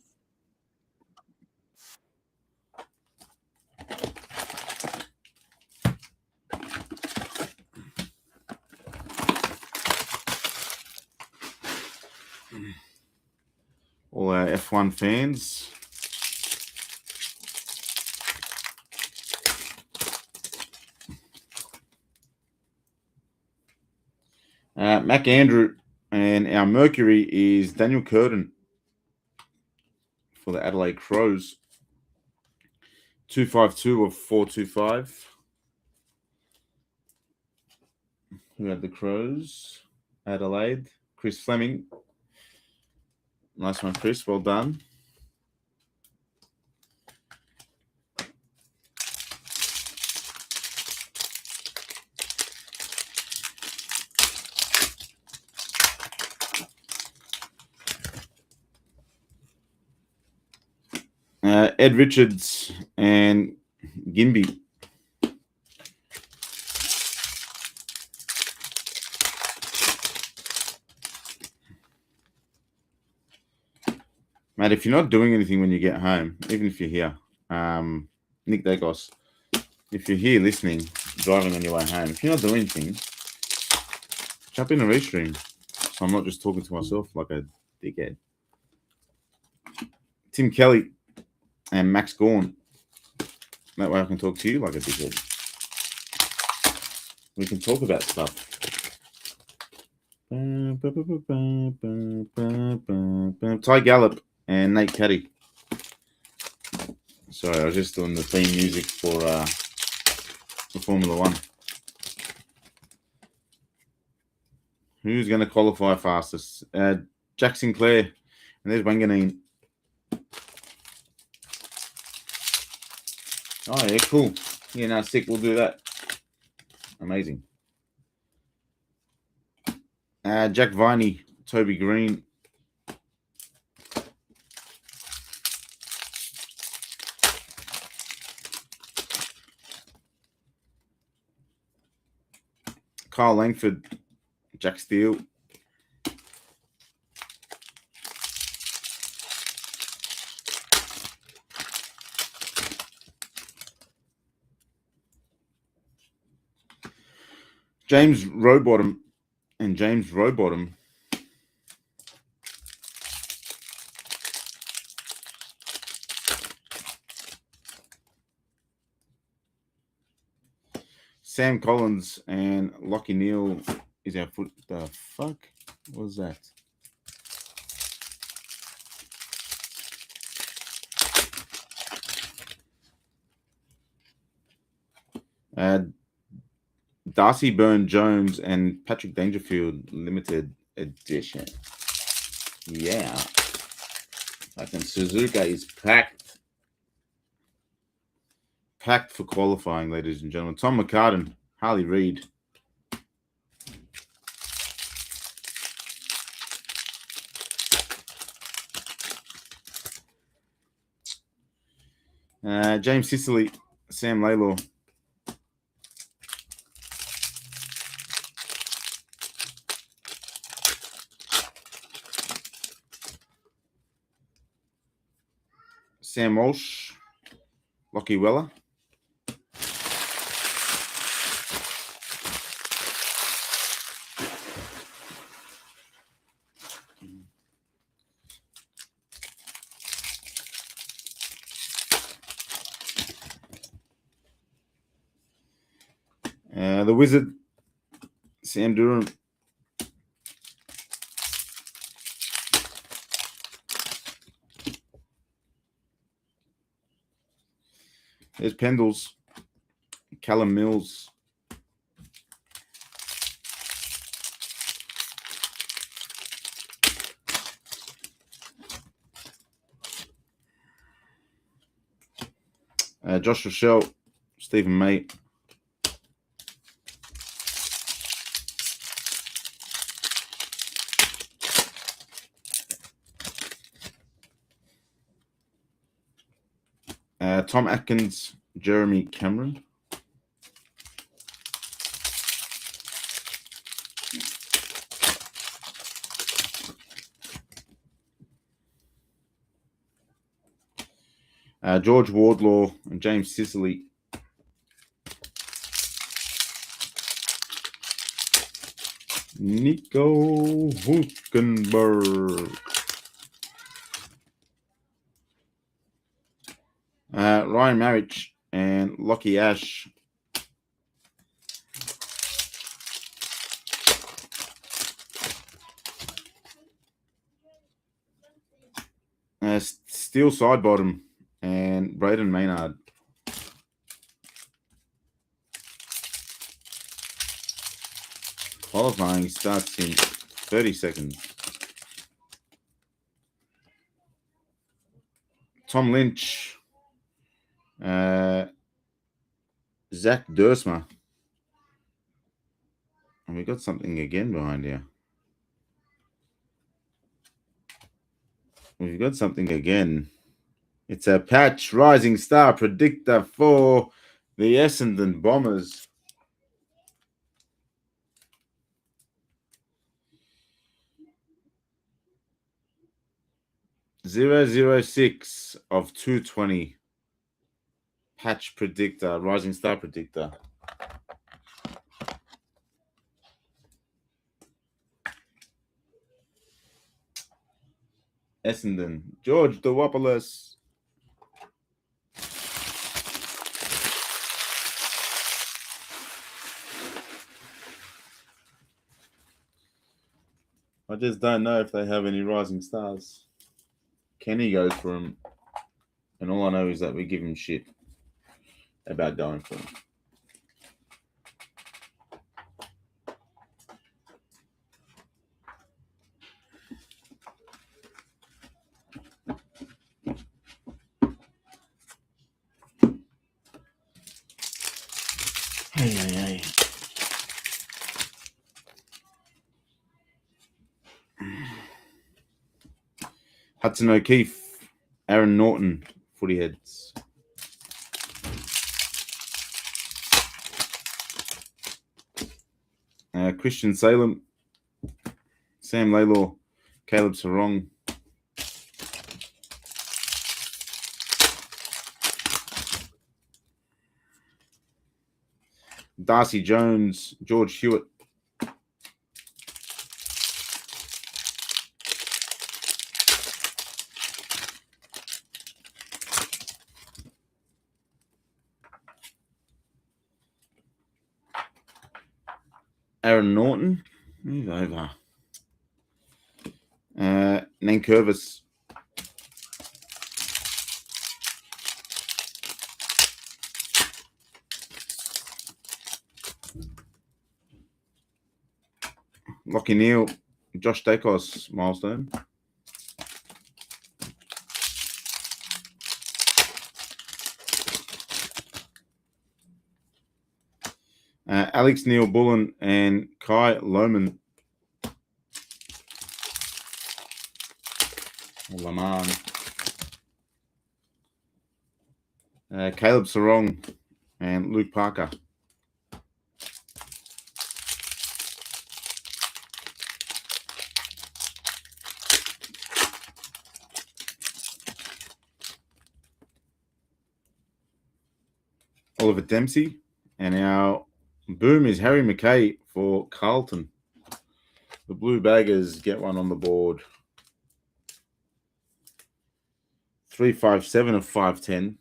All our F1 fans. Mac Andrew, and our Mercury is Daniel Curtin for the Adelaide Crows. 252 of 425. Who had the Crows? Adelaide. Chris Fleming. Nice one, Chris. Well done. Ed Richards and Ginby. Matt, if you're not doing anything when you get home, even if you're here, Nick Dacos, if you're here listening, driving on your way home, if you're not doing anything, jump in a restream. So I'm not just talking to myself like a dickhead. Tim Kelly and Max Gorn. That way I can talk to you like a dickhead. We can talk about stuff. Ty Gallup and Nate Caddy. Sorry, I was just doing the theme music for Formula One. Who's going to qualify fastest? Jack Sinclair. And there's Wanganeen. Oh, yeah, cool. Yeah, no, sick. We'll do that. Amazing. Jack Viney, Toby Green. Kyle Langford, Jack Steele. James Rowbottom and James Rowbottom. Sam Collins and Lockie Neal is our foot. The fuck was that? Darcy Byrne-Jones and Patrick Dangerfield limited edition. Yeah. Fucking Suzuka is packed. Packed for qualifying, ladies and gentlemen. Tom McCartan, Harley Reid. James Sicily, Sam Laylor. Sam Walsh, Lockie Weller. The Wizard, Sam Durham. There's Pendles, Callum Mills. Josh Rochelle, Stephen May. Tom Atkins, Jeremy Cameron. George Wardlaw and James Sicily. Nico Hulkenberg. Ryan Marriage and Lockie Ash. Steel Sidebottom and Braden Maynard. Qualifying starts in 30 seconds. Tom Lynch. Zach Dersma. And we got something again behind here. We've got something again. It's a patch rising star predictor for the Essendon Bombers. 006 of 220. Patch predictor, rising star predictor. Essendon, George Dewopoulos. I just don't know if they have any rising stars. Kenny goes for him, and all I know is that we give him shit about going for him. Hey. Hudson O'Keefe, Aaron Norton, Footy Heads. Christian Salem, Sam Laylor, Caleb Sarong. Darcy Jones, George Hewitt. Aaron Norton, move over. Nankervis. Lockie Neal, Josh Dacos, milestone. Alex Neil Bullen and Kai Lohman. Lamar. Caleb Sarong and Luke Parker. Oliver Dempsey. And our boom is Harry McKay for Carlton. The Blue Baggers get one on the board. 357 of 510.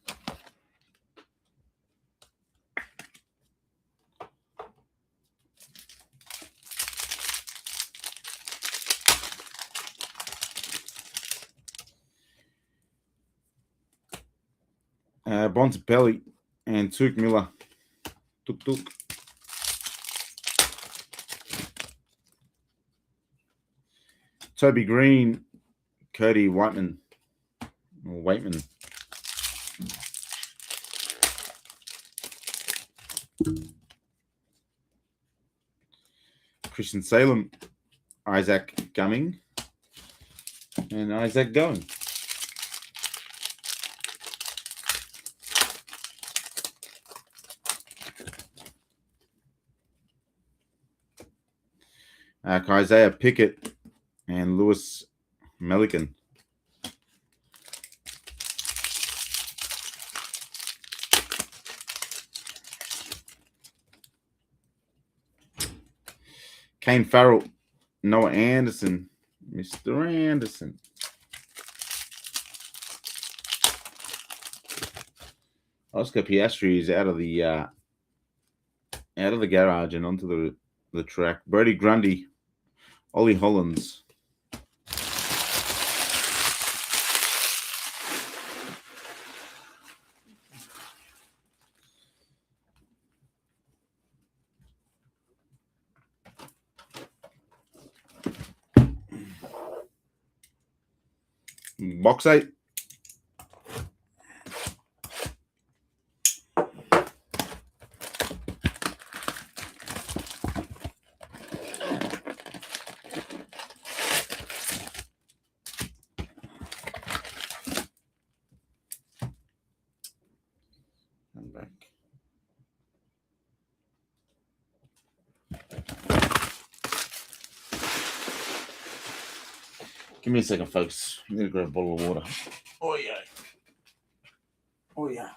Bontempelli and Tuke Miller. Tuk. Toby Green, Cody Whiteman. Or Waitman. Christian Salem, Isaac Gumming, and Isaac Going. Isaiah Pickett and Lewis Melican. Kane Farrell, Noah Anderson, Mr. Anderson. Oscar Piastri is out of the garage and onto the track. Brody Grundy, Ollie Hollins. Box 8. I'm back. Give me a second, folks. I'm going to grab a bottle of water. Oh, yeah. Oh, yeah.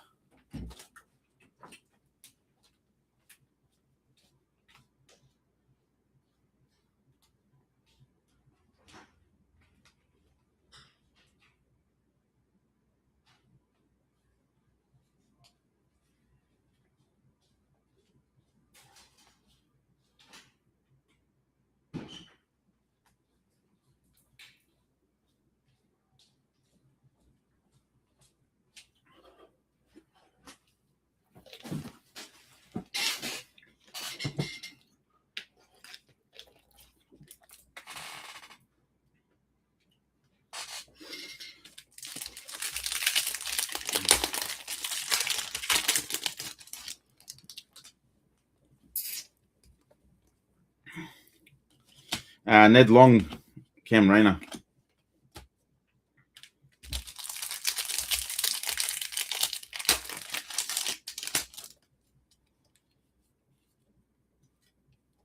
Ned Long, Cam Rayner.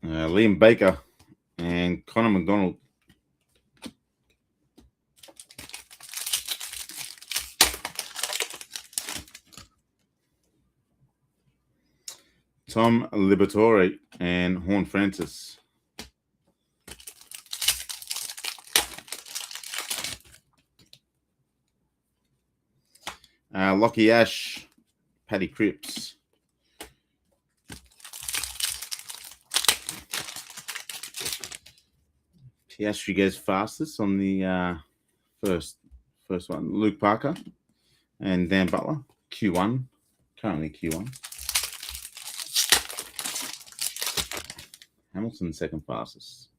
Liam Baker and Connor McDonald. Tom Liberatore and Horn Francis. Lockie Ash, Paddy Cripps. Piastri goes fastest on the first one. Luke Parker and Dan Butler, Q1, currently Q1. Hamilton second fastest.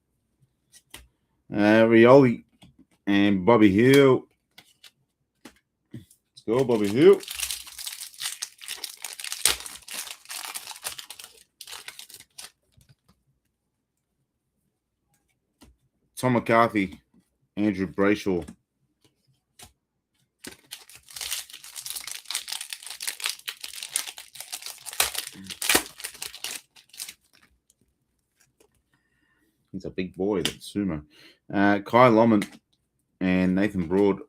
Rioli and Bobby Hill. Let's go, Bobby Hill. Tom McCarthy, Andrew Brayshaw. He's a big boy, that sumo. Kai Lomond and Nathan Broad.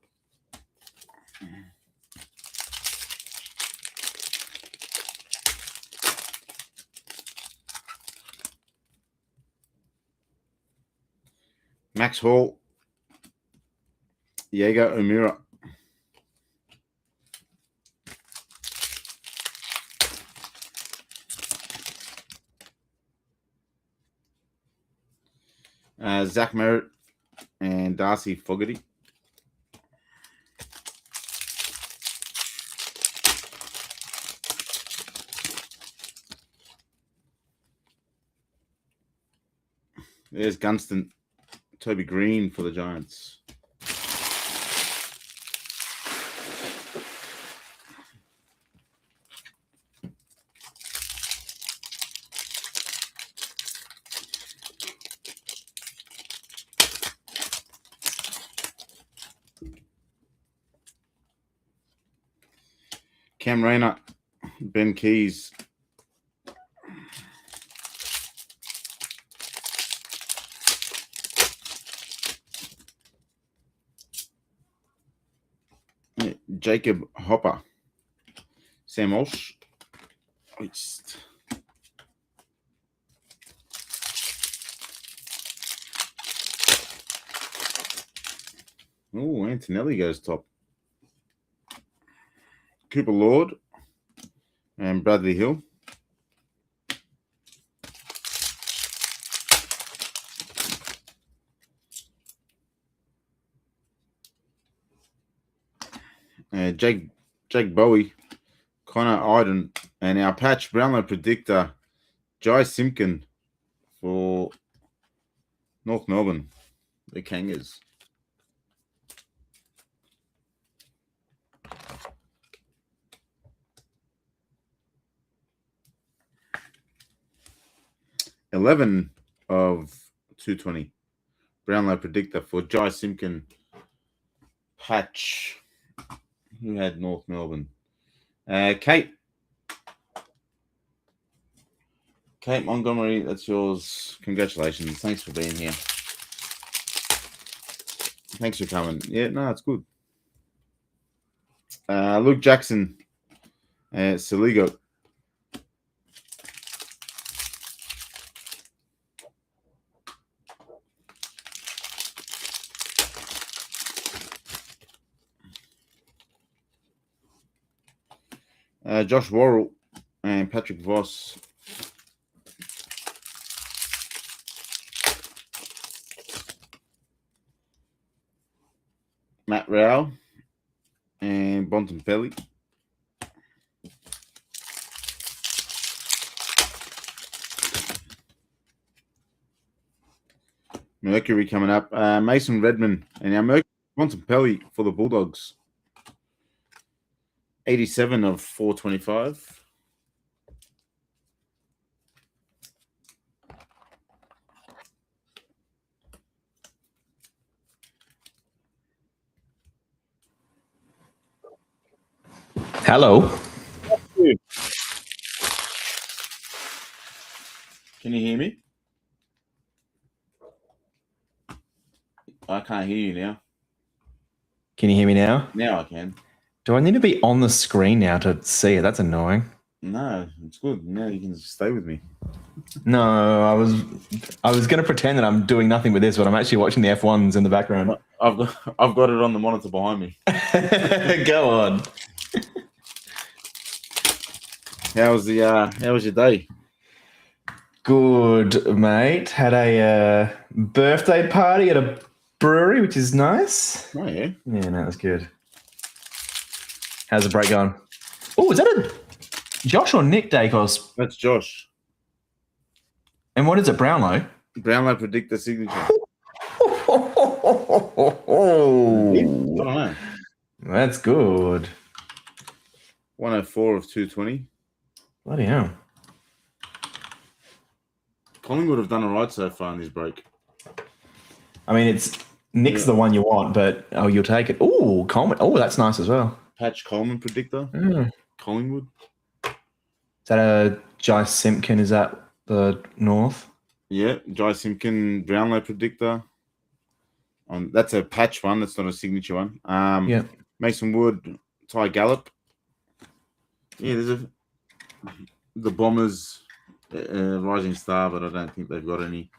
Max Hall, Diego O'Meara. Zach Merritt and Darcy Fogarty. There's Gunston, Toby Green for the Giants. Cam Rayner, Ben Keys. Jacob Hopper, Sam Walsh. Oh, Antonelli goes top. Cooper Lord and Bradley Hill. Jake Bowie, Connor Iden, and our patch Brownlow predictor, Jai Simpkin for North Melbourne, the Kangas. $11 of $220. Brownlow predictor for Jai Simpkin patch. Who had North Melbourne? Kate Montgomery, that's yours. Congratulations. Thanks for being here. Thanks for coming. Yeah, no, it's good. Luke Jackson, Saligo. Josh Worrell and Patrick Voss. Matt Rao and Bontempelli. Mercury coming up. Mason Redman and our Mercury Bontempelli for the Bulldogs. 87 of 425. Hello. Can you hear me? I can't hear you now. Can you hear me now? Now I can. Do I need to be on the screen now to see it? That's annoying. No, it's good. Now you can stay with me. No, I was going to pretend that I'm doing nothing with this, but I'm actually watching the F1s in the background. I've got it on the monitor behind me. Go on. How was your day? Good, mate. Had a birthday party at a brewery, which is nice. Oh yeah. Yeah, no, that's good. How's the break going? Oh, is that a Josh or Nick Dacos? That's Josh. And what is it, Brownlow? Brownlow predictor signature. I Oh, don't know. that's good. 104 of 220. Bloody hell. Collingwood have done all right so far in this break. I mean, it's Nick's the one you want, but you'll take it. Oh, Coleman. Oh, that's nice as well. Patch Coleman predictor. Collingwood. Is that a Jai Simpkin? Is that the North? Yeah, Jai Simpkin, Brownlow predictor. That's a patch one. That's not a signature one. Yeah. Mason Wood, Ty Gallop. Yeah, there's the Bombers, Rising Star, but I don't think they've got any.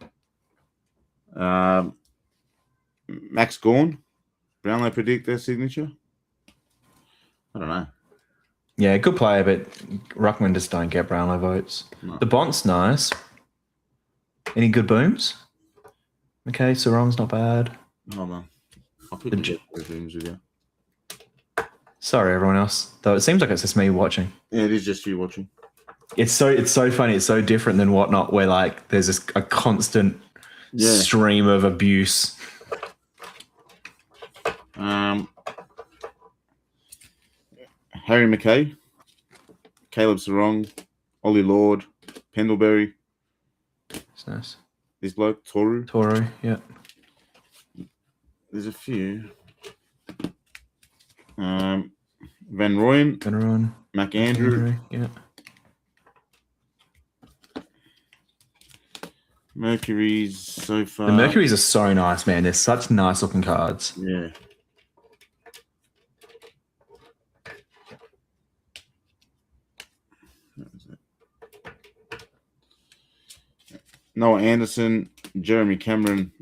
Max Gawn, Brownlow predictor signature. I don't know. Yeah, good player, but Ruckman just don't get Brownlow votes. No. The Bont's nice. Any good booms? Okay, Sarong's not bad. Hold on. I'll pick the rooms with you. Sorry, everyone else. Though it seems like it's just me watching. Yeah, it is just you watching. It's so funny. It's so different than Whatnot, where like there's a constant stream of abuse. Harry McKay, Caleb Sarong, Ollie Lord, Pendlebury. It's nice. This bloke, Toru, yeah. There's a few. Van Rooyen, McAndrew, yeah. Mercury's so far. The Mercuries are so nice, man. They're such nice looking cards. Yeah. Noah Anderson, Jeremy Cameron,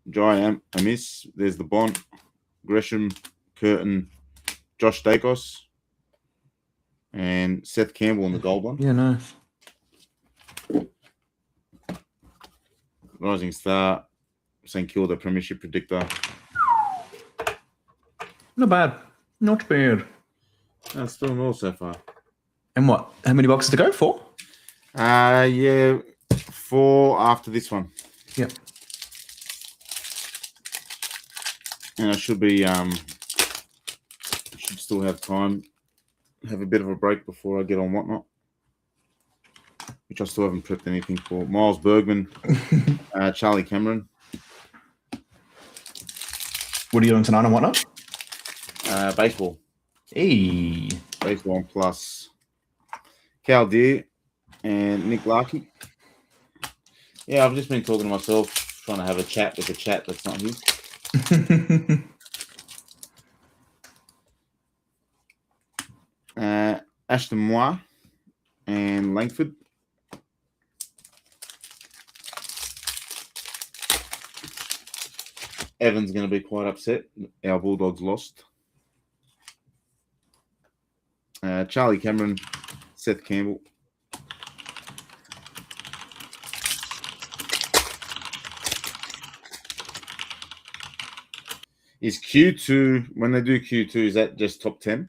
Jai Amis. There's the Bont, Gresham, Curtin, Josh Dacos, and Seth Campbell in the gold one. Yeah, nice. Rising Star, St Kilda Premiership predictor. Not bad. Not bad. That's doing well so far. And what? How many boxes to go for? Yeah, 4 after this one. Yep. And I should be should still have time. Have a bit of a break before I get on Whatnot. Which I still haven't prepped anything for. Miles Bergman, Charlie Cameron. What are you doing tonight on Whatnot? Baseball. Hey. Baseball plus Cal Deer and Nick Larkey. Yeah, I've just been talking to myself, trying to have a chat with a chat that's not here. Ashton Moir and Langford. Evan's going to be quite upset. Our Bulldogs lost. Charlie Cameron, Seth Campbell. Is Q2, when they do Q2, is that just top 10?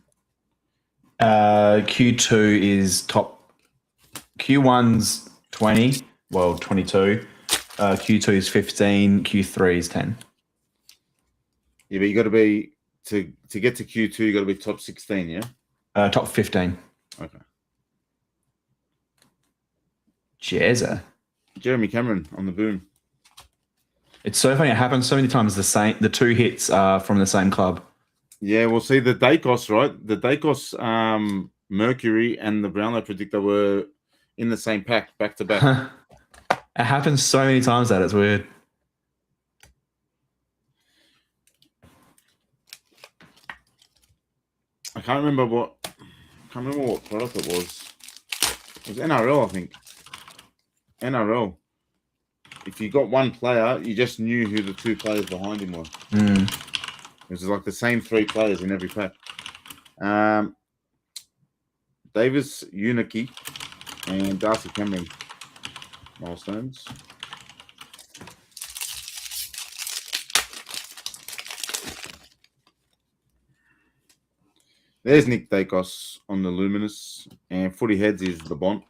Q2 is top. Q1's 20. Well, 22. Q2 is 15. Q3 is 10. Yeah, but you got to be, to get to Q2, you got to be top 16, yeah? Top 15. Okay. Jezza. Jeremy Cameron on the boom. It's so funny. It happens so many times. The 2 hits are from the same club. Yeah, well, see, the Dacos, right? The Dacos Mercury and the Brownlow predictor were in the same pack, back to back. It happens so many times that it's weird. I can't remember what product it was. It was NRL, I think. NRL. If you got one player, you just knew who the two players behind him were. Mm. It was like the same three players in every pack. Davis, Uniki, and Darcy Cameron. Milestones. There's Nick Dacos on the Luminous, and Footy Heads is the Bond.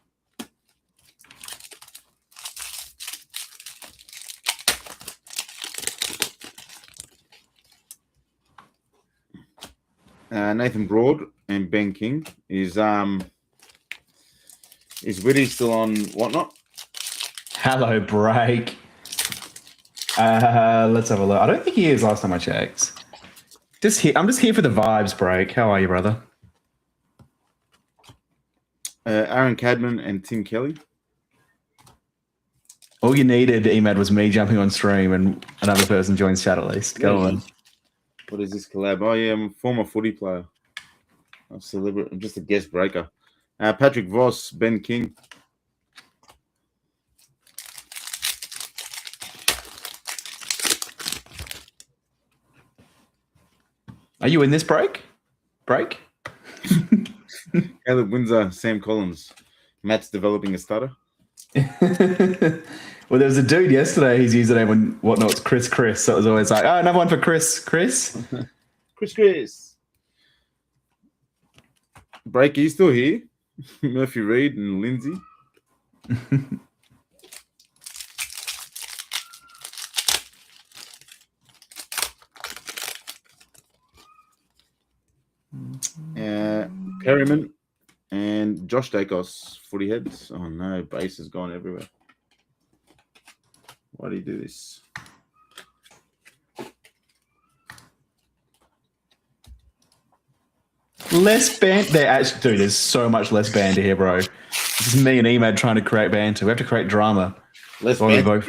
Nathan Broad and Ben King is Whitty still on whatnot? Hello, Break. Let's have a look. I don't think he is last time I checked. I'm just here for the vibes, Break. How are you, brother? Aaron Cadman and Tim Kelly. All you needed, Emad, was me jumping on stream and another person joins chat at least. Go on. What is this collab? Oh, yeah, I'm a former footy player. I'm just a guest breaker. Patrick Voss, Ben King. Are you in this break? Caleb Windsor, Sam Collins. Matt's developing a stutter. Well, there was a dude yesterday, his username and whatnot's Chris. So it was always like, oh, another one for Chris. Chris. Break, are you still here? Murphy Reed and Lindsay. Perryman and Josh Dacos, Footy Heads. Oh no, base has gone everywhere. Why do you do this? Less banter. Dude, there's so much less banter here, bro. This is me and Emad trying to create banter. We have to create drama. Less banter.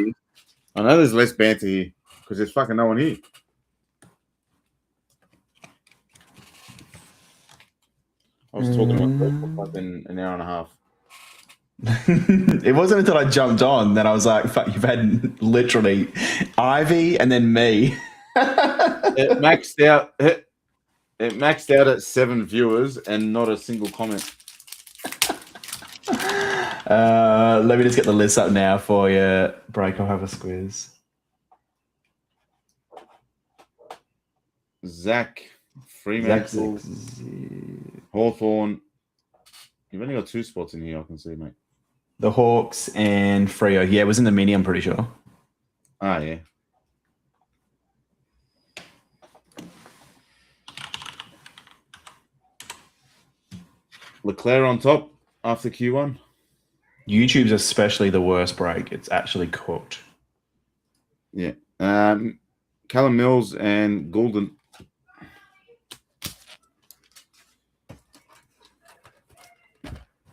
I know there's less banter here because there's fucking no one here. I was talking about fucking an hour and a half. It wasn't until I jumped on that I was like, fuck, you've had literally Ivy and then me. It maxed out at 7 viewers and not a single comment. Let me just get the list up now for you. Break, I'll have a squiz. Zach Fremantle, Hawthorne. You've only got 2 spots in here, I can see, mate. The Hawks and Freo. Yeah, it was in the mini, I'm pretty sure. Ah, yeah. Leclerc on top after Q1. YouTube's especially the worst break. It's actually cooked. Yeah. Callum Mills and Goulden.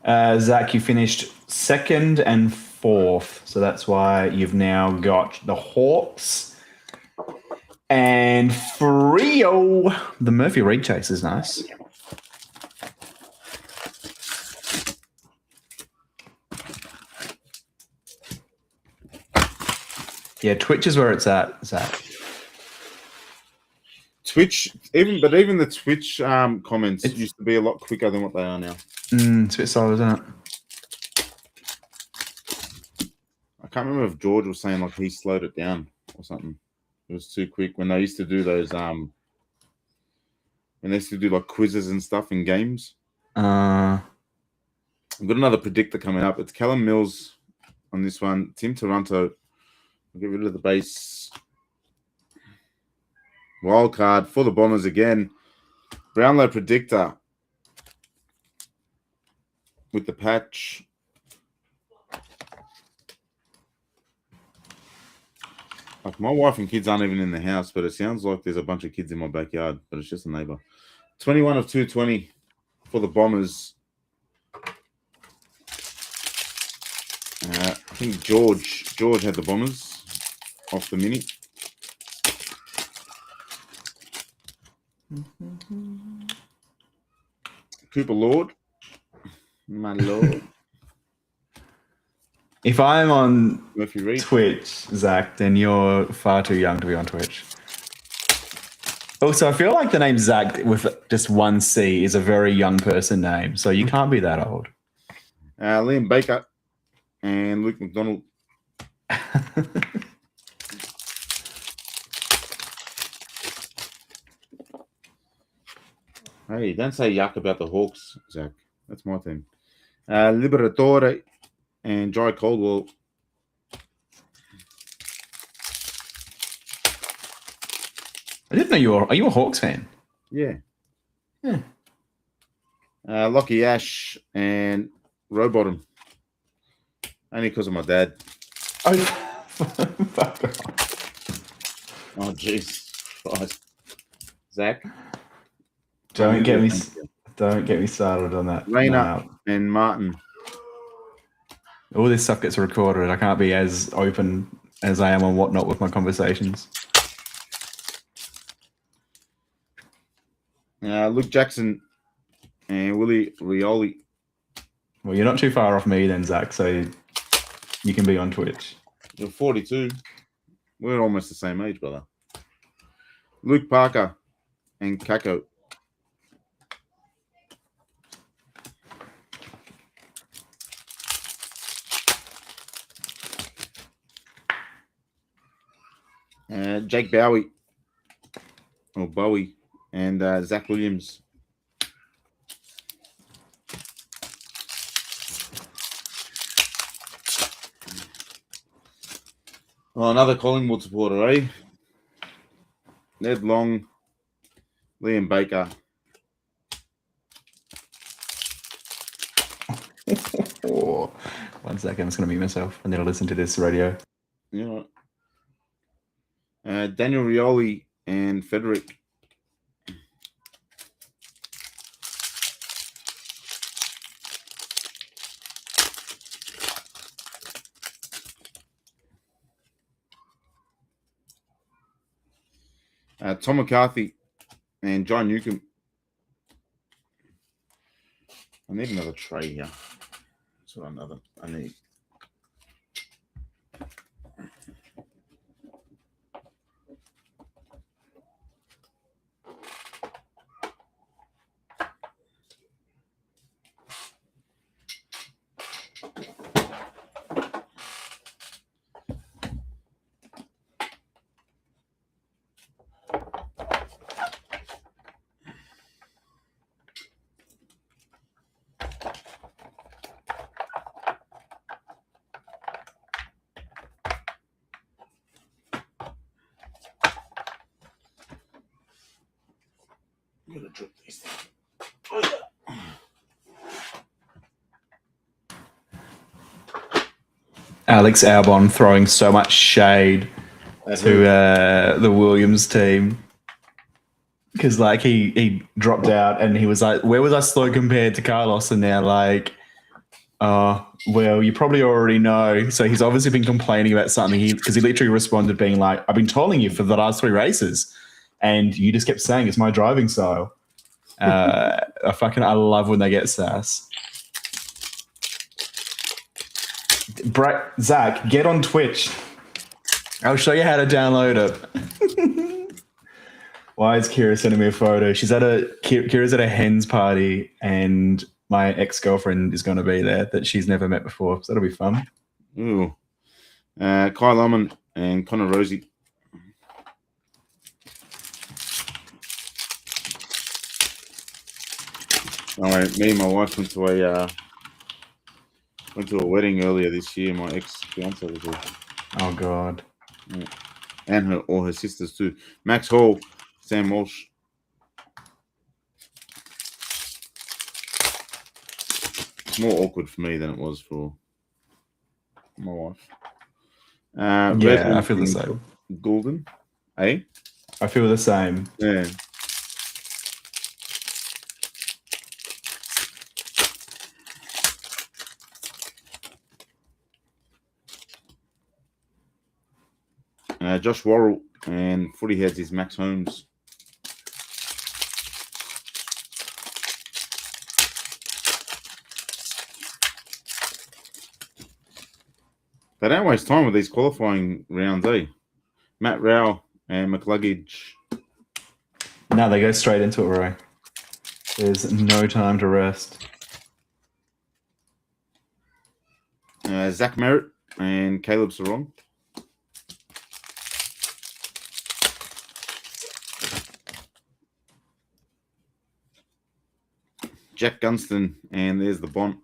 Zach, you finished 2nd and 4th. So that's why you've now got the Hawks and Freo. The Murphy Reed chase is nice. Yeah, Twitch is where it's at, Zach. Twitch, even the Twitch comments used to be a lot quicker than what they are now. It's a bit slow, isn't it? I can't remember if George was saying like he slowed it down or something. It was too quick when they used to do those when they used to do like quizzes and stuff in games. I've got another predictor coming up. It's Callum Mills on this one. Tim Toronto. I'll get rid of the base. Wild card for the Bombers again. Brownlow predictor with the patch. Like my wife and kids aren't even in the house, but it sounds like there's a bunch of kids in my backyard, but it's just a neighbor. 21 of 220 for the Bombers. I think George had the Bombers off the mini. Cooper Lord, my lord. If I'm on Murphy Reed. Twitch, Zach, then you're far too young to be on Twitch. Also, I feel like the name Zach with just one C is a very young person name, so you can't be that old. Liam Baker and Luke McDonald. Hey, don't say yuck about the Hawks, Zach. That's my team. Liberatore and Jai Caldwell. I didn't know you were. Are you a Hawks fan? Yeah. Yeah. Lockie Ash and Rowbottom. Only because of my dad. Oh, fuck off. Oh, jeez. Christ. Zach? Don't get me started on that. Rayner and Martin. All this stuff gets recorded. I can't be as open as I am on whatnot with my conversations. Luke Jackson and Willie Rioli. Well, you're not too far off me then, Zach, so you can be on Twitch. You're 42. We're almost the same age, brother. Luke Parker and Kako. Jake Bowie. Or Bowie. And Zach Williams. Oh, another Collingwood supporter, eh? Ned Long, Liam Baker. Oh, 1 second, I'm just going to mute myself and then I'll listen to this radio. Yeah. Daniel Rioli and Frederick. Tom McCarthy and John Newcomb. I need another tray here. That's what I need. I'm gonna drip these things. Oh, yeah. Alex Albon throwing so much shade to the Williams team. Because like he dropped out and he was like, where was I slow compared to Carlos? And they're like, well, you probably already know. So he's obviously been complaining about something because he literally responded being like, I've been telling you for the last 3 races and you just kept saying it's my driving style. I love when they get sass. Zach, get on Twitch. I'll show you how to download it. Why is Kira sending me a photo? Kira's at a hen's party and my ex-girlfriend is going to be there that she's never met before. So that'll be fun. Ooh. Kyle Ullman and Connor Rosie. All right, me and my wife went to a wedding earlier this year. My ex-fiance was there. Oh God. Yeah. And all her sisters too. Max Hall, Sam Walsh. It's more awkward for me than it was for my wife. Yeah, I feel the same. Goulden, eh? I feel the same. Yeah. Josh Worrell and Footy Heads is Max Holmes. They don't waste time with these qualifying rounds, eh? Matt Rowell and McCluggage. No, they go straight into it, Roy. There's no time to rest. Zach Merritt and Caleb Sarong. Jack Gunston, and there's the Bont.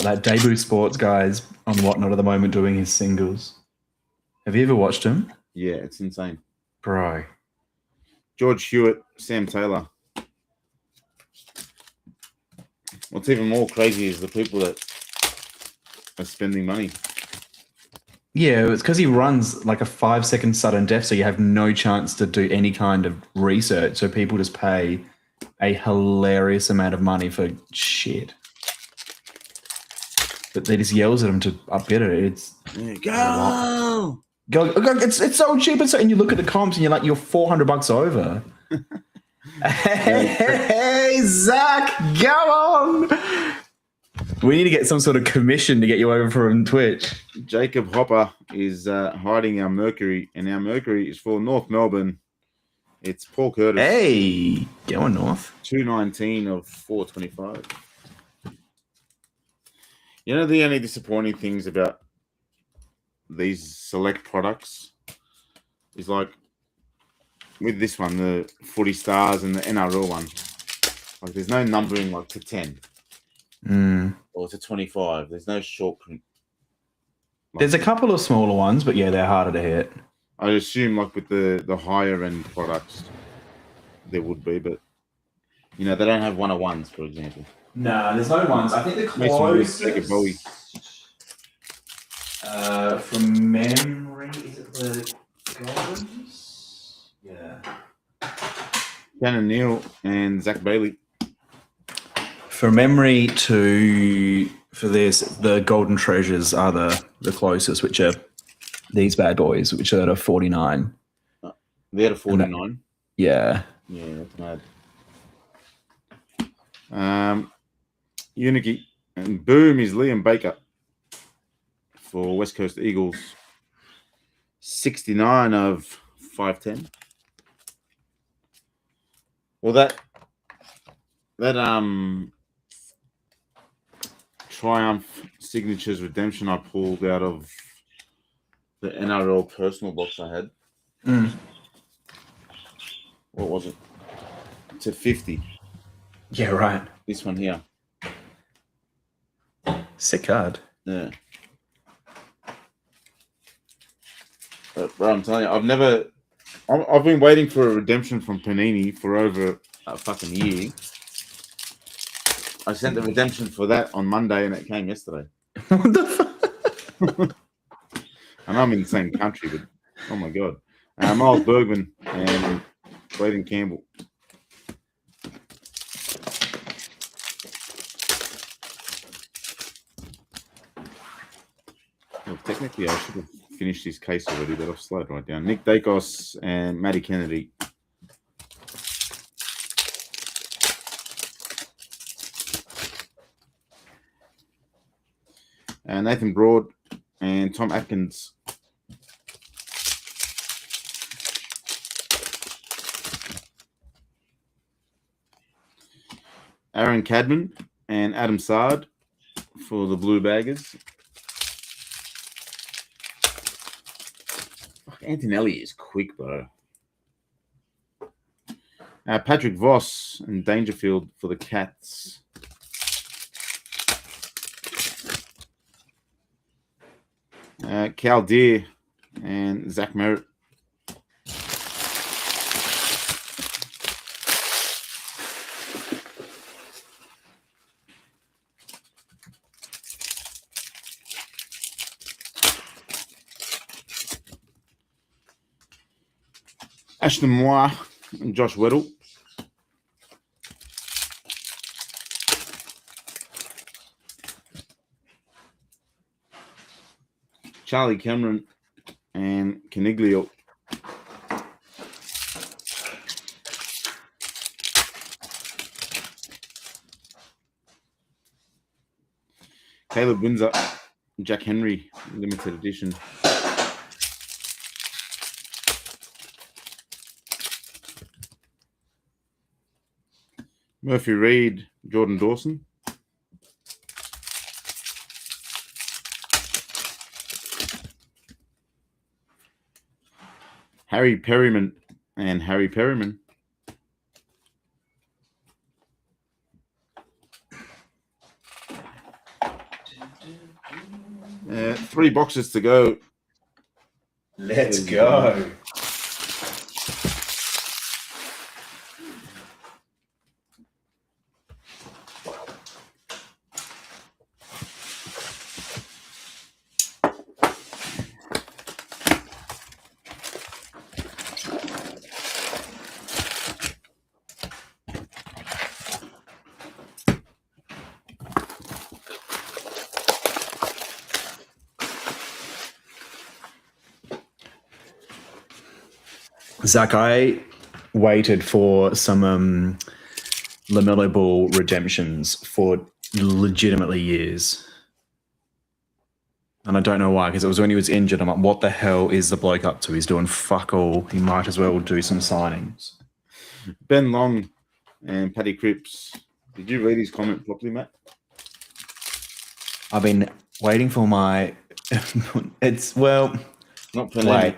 That debut sports guys on Whatnot at the moment doing his singles. Have you ever watched him? Yeah, it's insane. Bro. George Hewitt, Sam Taylor. What's even more crazy is the people that are spending money. Yeah, it's because he runs like a 5-second sudden death, so you have no chance to do any kind of research. So people just pay a hilarious amount of money for shit. But they just yells at him to upbid it. It's Go! it's so cheap, and you look at the comps and you're like, you're $400 over. Hey, Zach, go on! We need to get some sort of commission to get you over from Twitch. Jacob Hopper is hiding our Mercury, and our Mercury is for North Melbourne. It's Paul Curtis. Hey, going North. 219 of 425. You know, the only disappointing things about these select products is like with this one, the Footy Stars and the NRL one. Like, there's no numbering like to 10 or to 25. There's no short print. Like, there's a couple of smaller ones, but yeah, they're harder to hit. I assume like with the higher end products, there would be, but you know, they don't have 101s, for example. No, there's no ones. I think the closest from memory, is it the Goldens? Yeah. Shannon Neal and Zach Bailey. For memory for this, the Golden Treasures are the closest, which are these bad boys, which are at a 49. They're at a 49? Yeah. Yeah, that's mad. Unity and boom is Liam Baker for West Coast Eagles. 69 of 510. Well, that Triumph Signatures Redemption I pulled out of the NRL personal box I had. What was it? To 50. Yeah, right. This one here. Sick card. Yeah. But, bro, I'm telling you, I've been waiting for a redemption from Panini for over a fucking year. I sent the redemption for that on Monday and it came yesterday. What the fuck? I know I'm in the same country, but oh my God. Miles Bergman and Braden Campbell. Well, technically, I should have finished this case already, but I've slowed right down. Nick Dacos and Matty Kennedy. Nathan Broad and Tom Atkins. Aaron Cadman and Adam Sard for the Blue Baggers. Antonelli is quick, bro. Patrick Voss and Dangerfield for the Cats. Cal Deer and Zach Merritt. Ashton Moore and Josh Weddle. Charlie Cameron and Caniglio. Caleb Windsor, Jack Henry, limited edition. Murphy Reed, Jordan Dawson. Harry Perryman and Harry Perryman. Three boxes to go. Let's go. Zach, I waited for some LaMelo Ball redemptions for legitimately years. And I don't know why, because it was when he was injured. I'm like, what the hell is the bloke up to? He's doing fuck all. He might as well do some signings. Ben Long and Paddy Cripps. Did you read his comment properly, Matt? I've been waiting for my... It's, well... Not wait.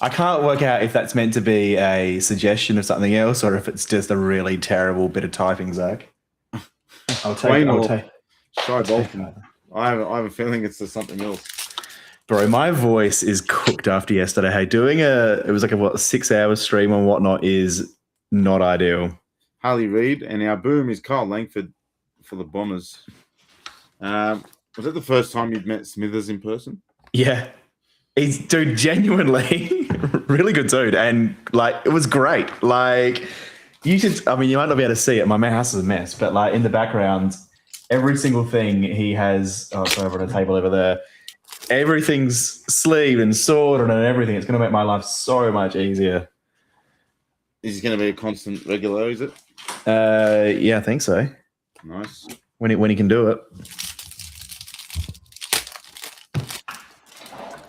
I can't work out if that's meant to be a suggestion of something else or if it's just a really terrible bit of typing, Zach. I'll take Shy Bolton. I have a feeling it's just something else. Bro, my voice is cooked after yesterday. Hey, it was like a 6-hour stream and whatnot is not ideal. Harley Reid, and our boom is Kyle Langford for the Bombers. Was that the first time you'd met Smithers in person? Yeah. He's, dude, genuinely really good dude. And, like, it was great. Like, you might not be able to see it. My house is a mess. But, like, in the background, every single thing he has, it's over on a table over there. Everything's sleeved and sorted and everything. It's going to make my life so much easier. Is he going to be a constant regular, is it? Yeah, I think so. Nice. When he can do it.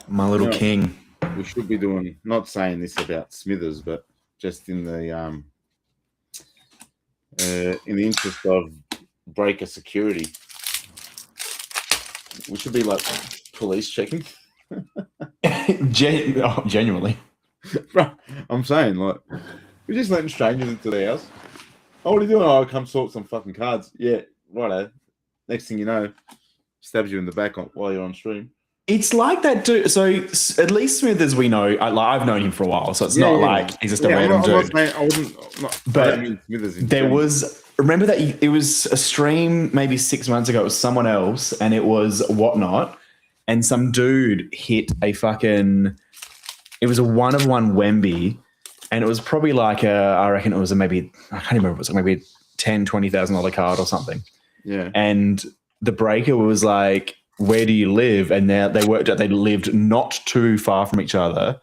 My little king. We should be doing, not saying this about Smithers, but just in the interest of breaker security, we should be like police checking. Genuinely. Bro, I'm saying, like, we're just letting strangers into the house. Oh, what are you doing? Oh, come sort some fucking cards. Yeah, righto. Next thing you know, stabs you in the back while you're on stream. It's like that dude. So at least Smithers, we know. I've known him for a while, so it's not like he's just a random dude. There was. Remember that it was a stream maybe 6 months ago. It was someone else, and it was Whatnot, and some dude hit a fucking. It was a 1-of-1 Wemby, and it was probably like I reckon it was I can't remember. It was maybe a $10,000-$20,000 card or something. Yeah, and the breaker was like, where do you live? And they worked out they lived not too far from each other.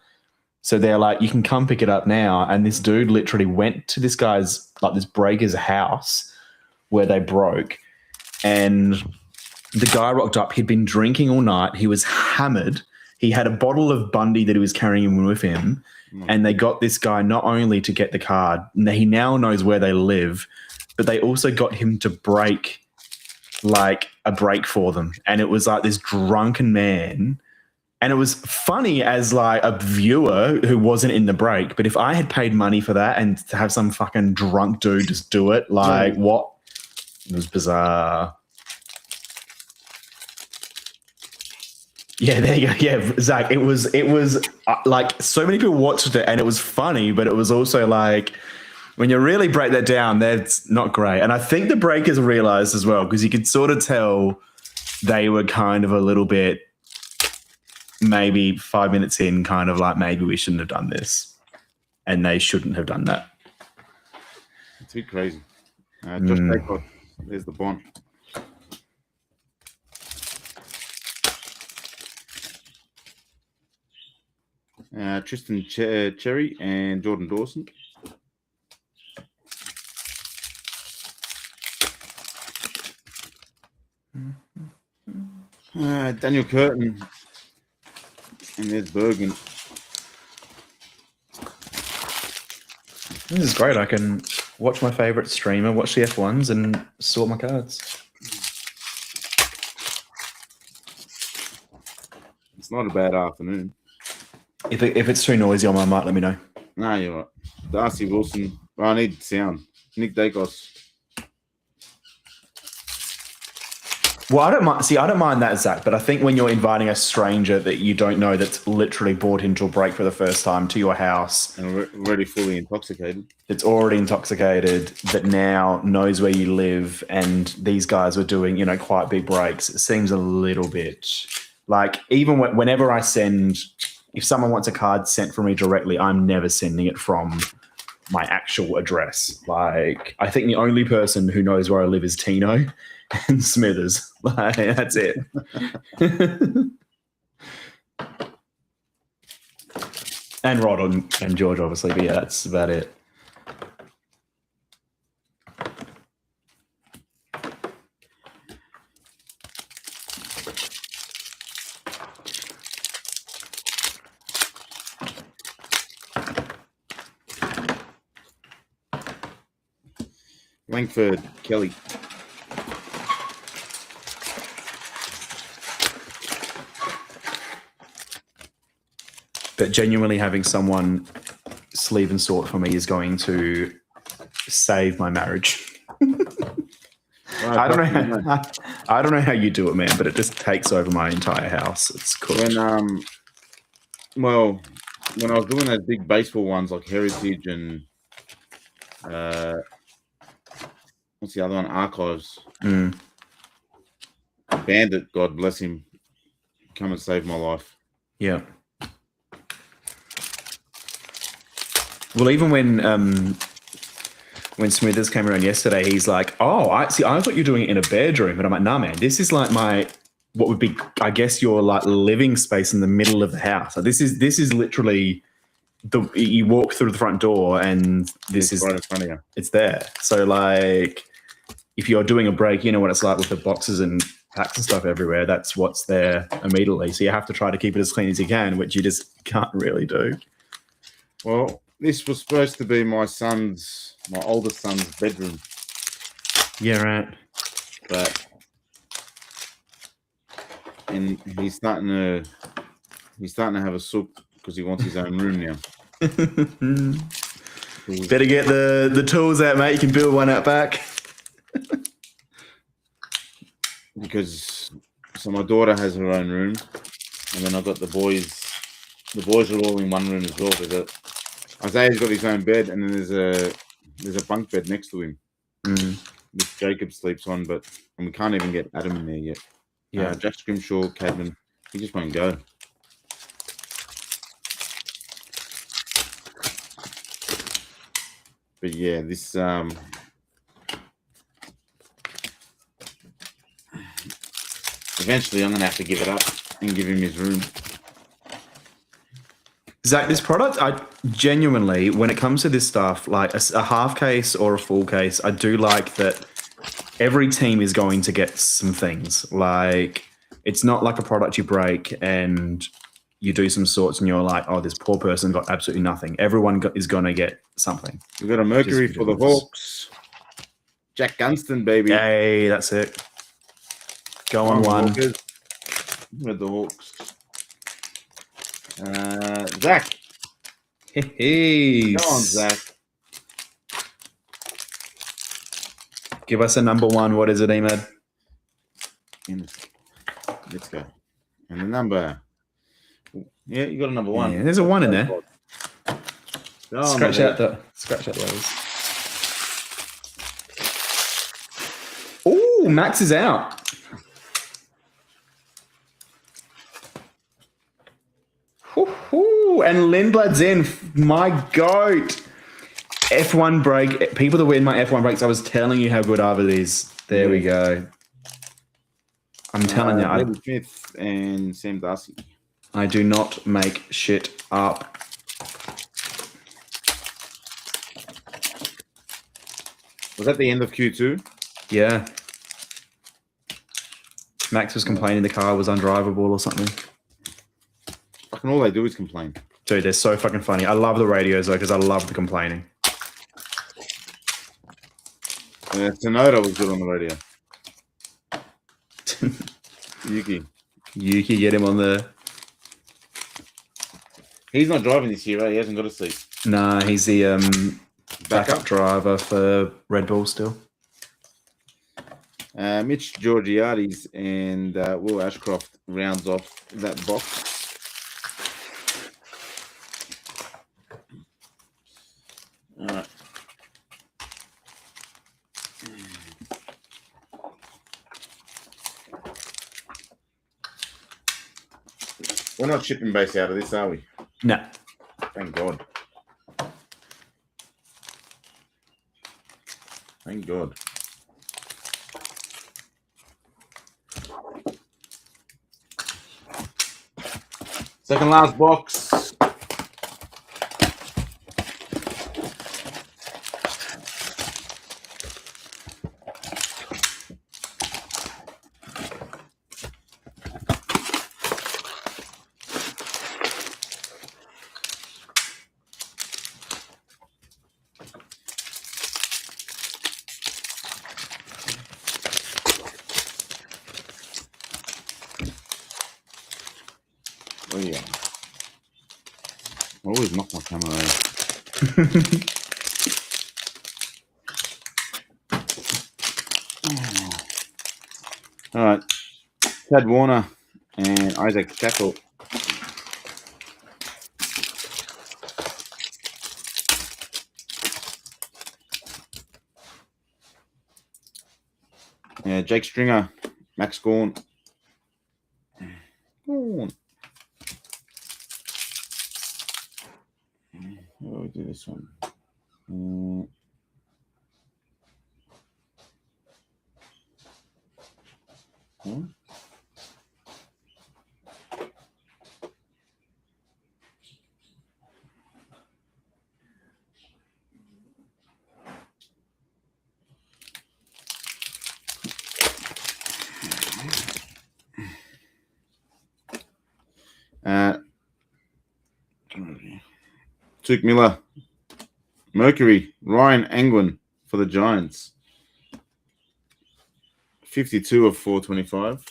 So they're like, you can come pick it up now. And this dude literally went to this breaker's house where they broke. And the guy rocked up. He'd been drinking all night. He was hammered. He had a bottle of Bundy that he was carrying with him. And they got this guy not only to get the card, he now knows where they live, but they also got him to break like a break for them. And it was like this drunken man. And it was funny as like a viewer who wasn't in the break. But if I had paid money for that and to have some fucking drunk dude just do it, like what? It was bizarre. Yeah, there you go. Yeah, Zach, it was like so many people watched it and it was funny, but it was also like, when you really break that down, that's not great. And I think the breakers realized as well, because you could sort of tell they were kind of a little bit, maybe 5 minutes in, kind of like, maybe we shouldn't have done this. And they shouldn't have done that. It's a bit crazy. Josh Daycott, there's the bond. Tristan Cherry and Jordan Dawson. Daniel Curtin. And there's Bergen. This is great. I can watch my favorite streamer, watch the F1s, and sort my cards. It's not a bad afternoon. If it's too noisy on my mic, let me know. No, you're right. Darcy Wilson. Well, I need sound. Nick Dacos. Well, I don't mind. See, I don't mind that, Zach. But I think when you're inviting a stranger that you don't know, that's literally brought into a break for the first time to your house, And already fully intoxicated. it's already intoxicated, that now knows where you live, and these guys were doing, you know, quite big breaks. It seems a little bit like, even whenever I send, if someone wants a card sent from me directly, I'm never sending it from my actual address. Like, I think the only person who knows where I live is Tino and Smithers. Like, that's it. And Rod and George, obviously. But yeah, that's about it. Langford, Kelly. But genuinely having someone sleeve and sort for me is going to save my marriage. I don't know how you do it, man, but it just takes over my entire house. It's cool. When when I was doing those big baseball ones like Heritage and what's the other one? Archives. Bandit, God bless him, come and save my life. Yeah. Well, even when Smithers came around yesterday, he's like, "Oh, I thought you were doing it in a bedroom," and I'm like, "Nah, man, this is like what would be, I guess, your like living space in the middle of the house. So this is literally you walk through the front door and this is right in front of you. It's there. So like, if you're doing a break, you know what it's like with the boxes and packs and stuff everywhere. That's what's there immediately. So you have to try to keep it as clean as you can, which you just can't really do. Well, this was supposed to be my oldest son's bedroom. Yeah, right. But and he's starting to have a sook because he wants his own room now. Better get the tools out, mate. You can build one out back. Because so my daughter has her own room, and then I've got the boys. The boys are all in one room as well. Isaiah's got his own bed, and then there's a bunk bed next to him, which Jacob sleeps on. And we can't even get Adam in there yet. Yeah, Jack Scrimshaw, Cadman, he just won't go. But yeah, this eventually I'm gonna have to give it up and give him his room. Zach, this product, I genuinely, when it comes to this stuff, like a half case or a full case, I do like that every team is going to get some things. Like, it's not like a product you break and you do some sorts and you're like, oh, this poor person got absolutely nothing. Everyone is going to get something. We've got a Mercury for the Hawks. Jack Gunston, baby. Hey, that's it. Go on one. With the Hawks. Zach. Hey, go on, Zach. Give us a number one. What is it, Emad? Let's go. And the number. Yeah, you got a number one. Yeah, there's a one in there. Scratch out those. Oh, Max is out. Woo-hoo. And Lindblad's in. My goat. F1 break. People that win my F1 breaks, I was telling you how good Arvid is. There we go. I'm telling you. David Smith and Sam Darcy. I do not make shit up. Was that the end of Q2? Yeah. Max was complaining the car was undrivable or something. Fucking all they do is complain. Dude, they're so fucking funny. I love the radios though because I love the complaining. Tsunoda was good on the radio. Yuki, get him on the... He's not driving this year, right? He hasn't got a seat. Nah, he's the backup driver for Red Bull still. Mitch Georgiades and Will Ashcroft rounds off that box. All right. We're not shipping base out of this, are we? No. Thank God. Thank God. Second last box. Oh yeah. I always knock my camera out. All right. Chad Warner and Isaac Shackle. Yeah, Jake Stringer, Max Gorn. How do we do this one? Tuke Miller, Mercury, Ryan Angwin for the Giants. 52 of 425.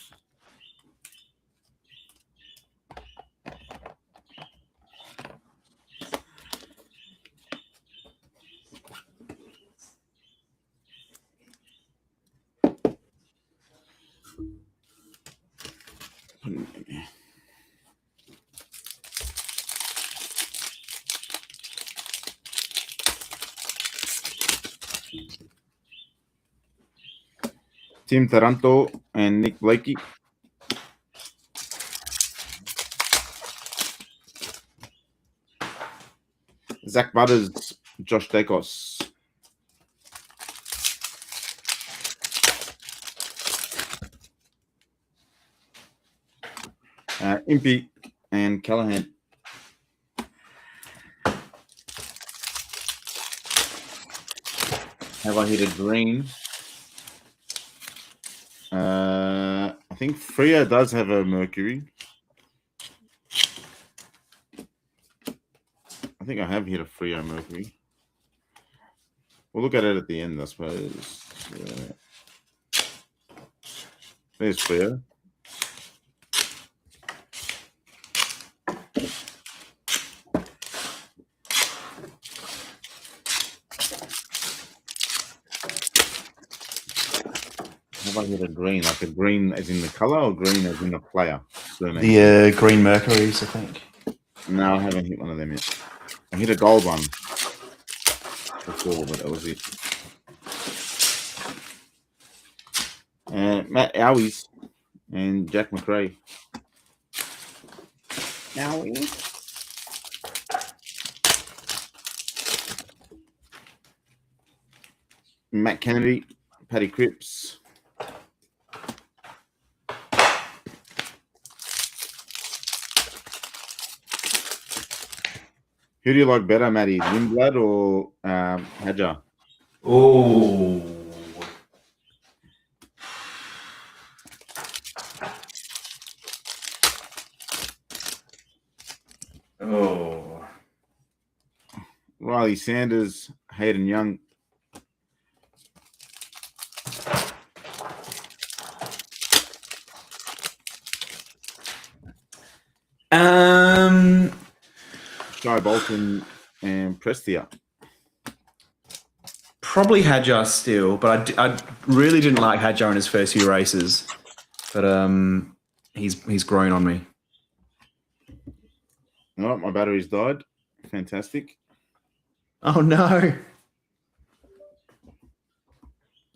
Tim Taranto and Nick Blakey. Zach Butters, Josh Dacos. Impey and Callahan. Have I hit a green? I think Freo does have a Mercury. I think I have hit a Freo Mercury. We'll look at it at the end, I suppose. There's Freo. Have I hit a green? Like a green as in the color or green as in the player? Surname? The green Mercuries, I think. No, I haven't hit one of them yet. I hit a gold one before, but that was it. Matt Owies and Jack McRae. Owies. Matt Kennedy, Paddy Cripps. Who do you like better, Matty? Lindblad or Hadjar? Oh. Oh. Riley Sanders, Hayden Young. Shy Bolton and Prestia. Probably Hadjar still, but I really didn't like Hadjar in his first few races. But he's grown on me. Oh, my battery's died. Fantastic. Oh no.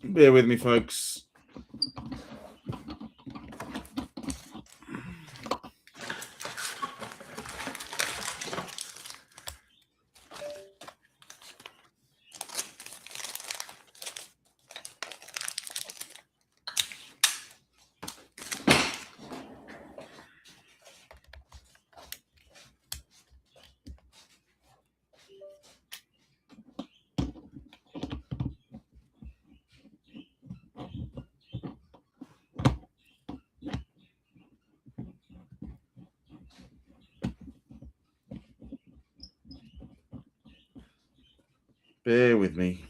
Bear with me, folks. Bear with me.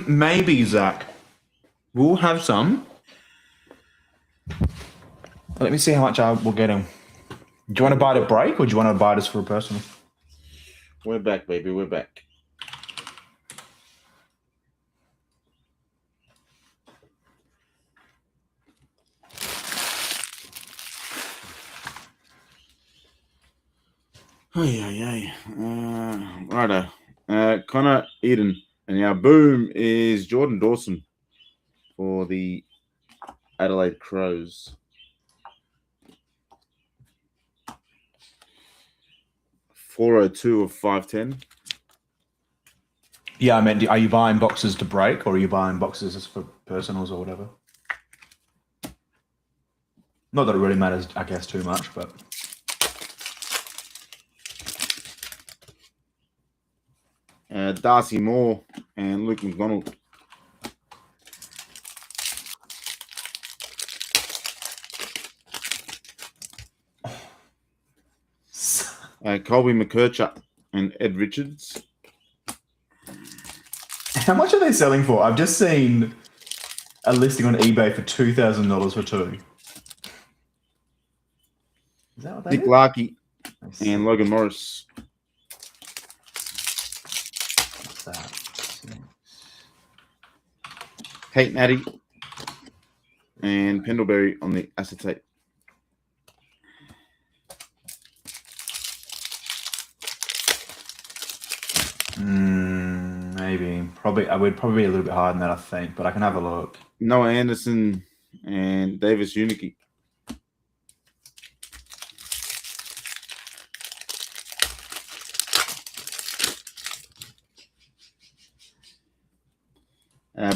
Maybe Zach. We'll have some. Let me see how much I will get him. Do you want to buy it a break, or do you want to buy this for a personal? We're back, baby. We're back. Righto. Connor Eden. And our boom is Jordan Dawson for the Adelaide Crows. $402 of 510. Yeah, I meant, are you buying boxes to break, or are you buying boxes just for personals or whatever? Not that it really matters, I guess, too much, but... Darcy Moore and Luke McDonald. Colby McKercher and Ed Richards. How much are they selling for? I've just seen a listing on eBay for $2,000 for two. Is that what that Nick is? Larkey and Logan Morris. What's that? Kate Natty and Pendlebury on the acetate. Maybe. Probably. I would probably be a little bit higher than that, I think, but I can have a look. Noah Anderson and Davis Unicky.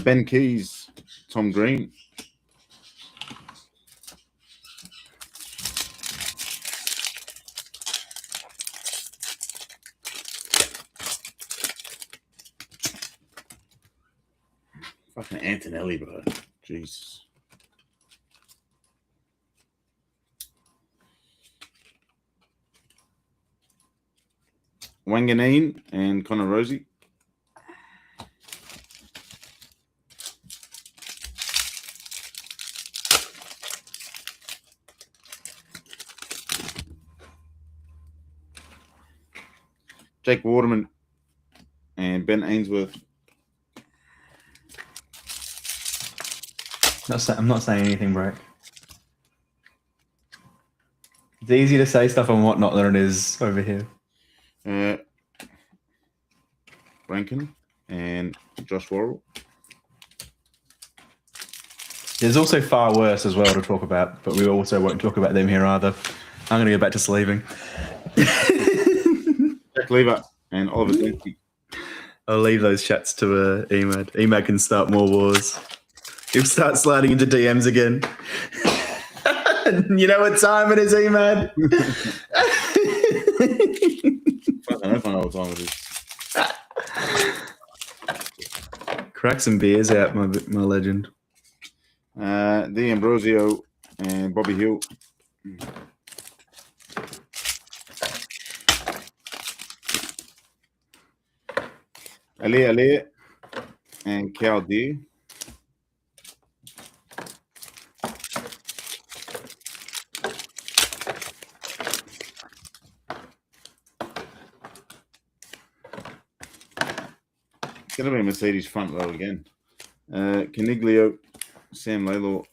Ben Keys, Tom Green. Fucking Antonelli, bro. Jesus. Wanganeen and Connor Rosie. Jake Waterman and Ben Ainsworth. I'm not saying anything, Breck. It's easier to say stuff and whatnot than it is over here. Rankin and Josh Worrell. There's also far worse as well to talk about, but we also won't talk about them here either. I'm going to go back to sleeving. Jack Lever and Oliver Dempsey. I'll leave those chats to Emad. Emad can start more wars. He'll start sliding into DMs again. You know what time it is, Emad? I don't know if I know what time it is. Crack some beers out, my legend. The Ambrosio and Bobby Hill. Ali and Cal D. It's going to be Mercedes front row again. Caniglio, Sam Laylaw.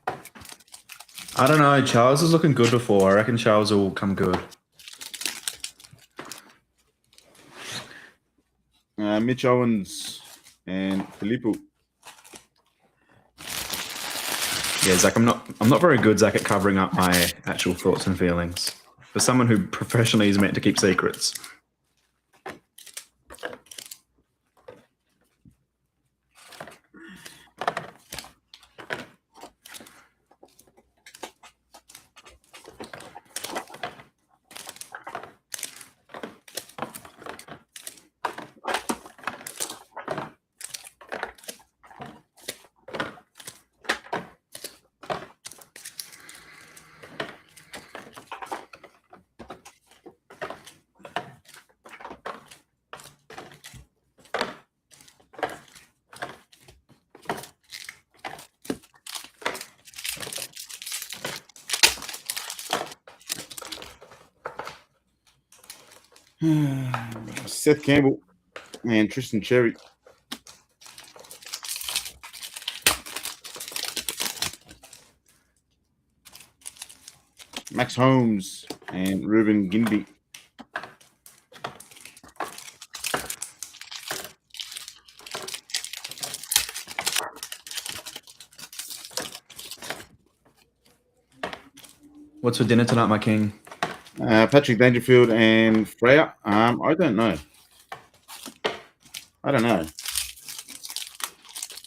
I don't know. Charles was looking good before. I reckon Charles will come good. Mitch Owens and Filippo. Yeah, Zach, I'm not very good, Zach, at covering up my actual thoughts and feelings. For someone who professionally is meant to keep secrets. Seth Campbell and Tristan Cherry. Max Holmes and Ruben Ginby. What's for dinner tonight, my king? Patrick Dangerfield and Freya. I don't know.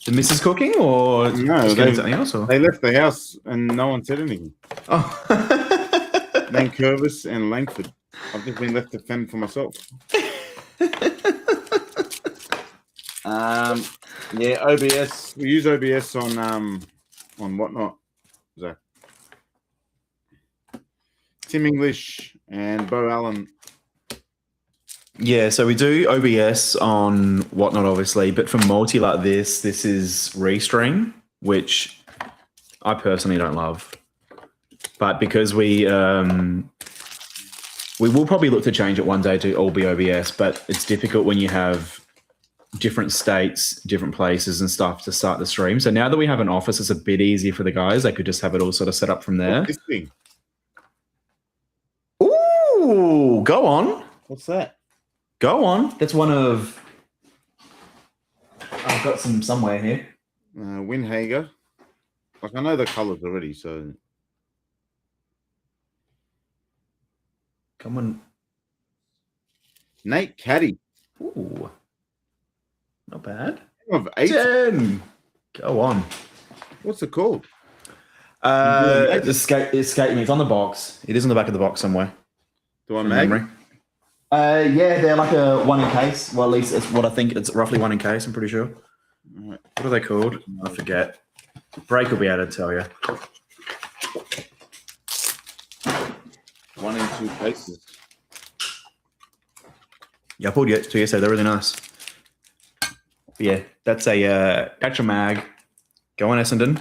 The missus cooking, or No, just getting something else? Or? They left the house and no one said anything. Oh. Nankervis and Langford. I've just been left to fend for myself. Yeah, OBS. We use OBS on whatnot. Zach. Tim English and Bo Allen. Yeah, so we do OBS on whatnot, obviously, but for multi like this is Restream, which I personally don't love. But because we will probably look to change it one day to all be OBS, but it's difficult when you have different states, different places and stuff to start the stream. So now that we have an office, it's a bit easier for the guys. They could just have it all sort of set up from there. What's this thing? Ooh, go on. What's that? Go on. That's one of... I've got some somewhere here. Winhager. Like, I know the colours already, so... Come on. Nate Caddy. Ooh. Not bad. Of 8. 10. Go on. What's it called? Escape me. It's on the box. It is on the back of the box somewhere. Do I mag? Yeah, they're like a one in case. Well, at least it's what I think. It's roughly one in case, I'm pretty sure. Right. What are they called? I forget. Break will be able to tell you. 1 in 2 cases. Yeah, I pulled you two yesterday. They're really nice. But yeah, that's a catch a mag. Go on, Essendon.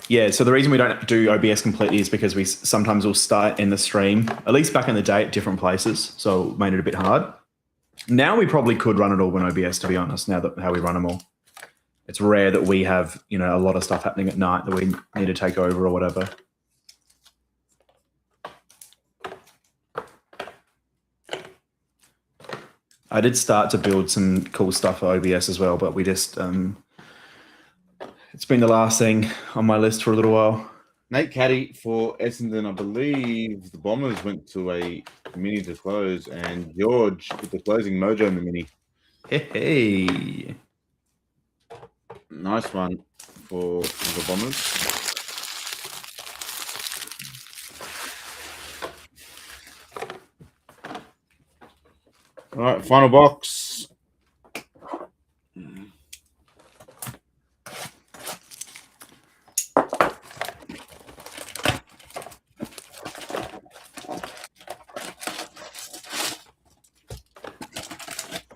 Yeah, so the reason we don't do OBS completely is because we sometimes will start in the stream, at least back in the day, at different places. So it made it a bit hard. Now we probably could run it all in OBS, to be honest, now that how we run them all. It's rare that we have, a lot of stuff happening at night that we need to take over or whatever. I did start to build some cool stuff for OBS as well, but we just... it's been the last thing on my list for a little while. Nate Caddy for Essendon. I believe the Bombers went to a Mini to close, and George with the closing mojo in the mini. Hey. Nice one for the Bombers. All right, final box.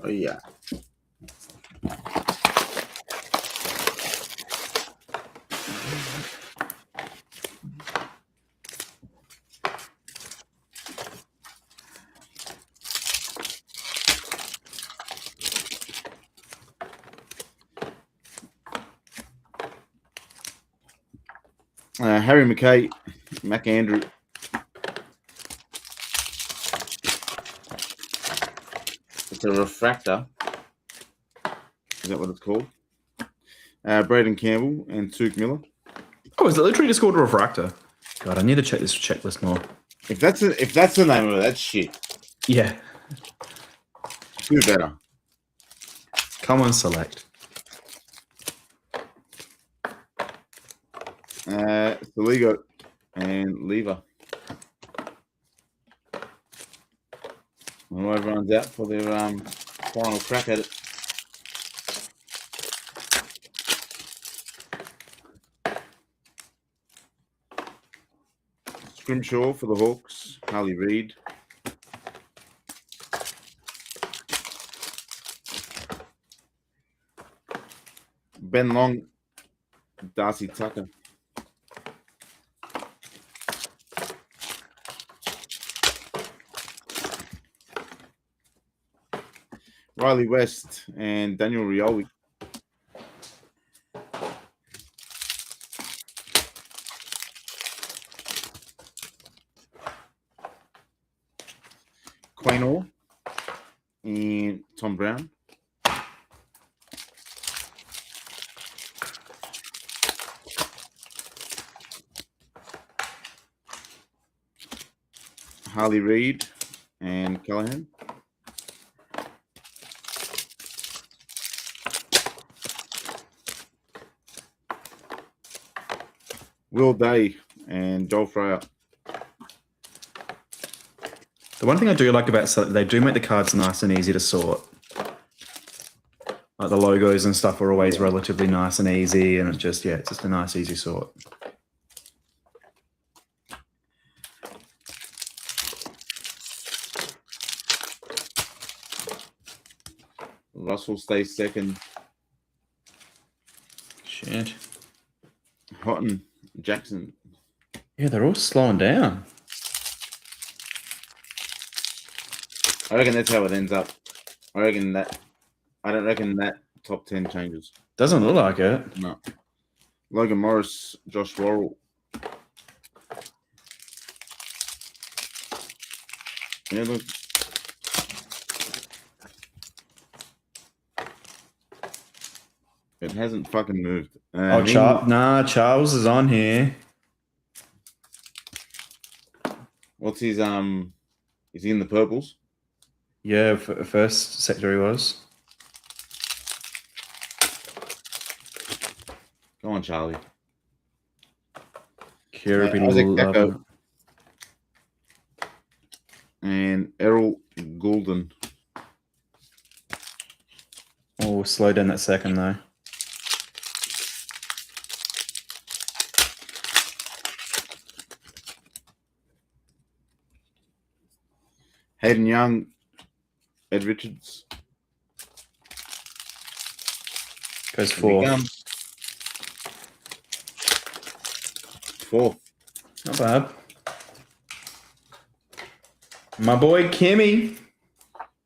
Oh, yeah. Harry McKay, Mac Andrew. It's a refractor. Is that what it's called? Braden Campbell and Tuke Miller. Oh, is it literally just called a refractor? God, I need to check this checklist more. If that's the name of it, that's shit. Yeah. Do better. Come on, select. Saligo and Lever. Well, everyone's out for their final crack at it. Scrimshaw for the Hawks. Harley Reid. Ben Long. Darcy Tucker. Riley West and Daniel Rioli. Quaynor and Tom Brown. Harley Reid and Callahan. Will Day and Joel Fryer. The one thing I do like about they do make the cards nice and easy to sort. Like the logos and stuff are always relatively nice and easy, and it's just a nice easy sort. Russell stays second. Shit. Houghton, Jackson. Yeah, they're all slowing down. I reckon that's how it ends up. I don't reckon that top 10 changes. Doesn't look like it. No. Logan Morris, Josh Worrell. Yeah, look. It hasn't fucking moved. Charles is on here. What's his is he in the purples? Yeah, first sector he was. Go on, Charlie. Kirby Isaac Deco and Errol Goulden. Oh, slow down that second though. Hayden Young, Ed Richards. Goes fourth. Fourth. Not bad. My boy Kimmy.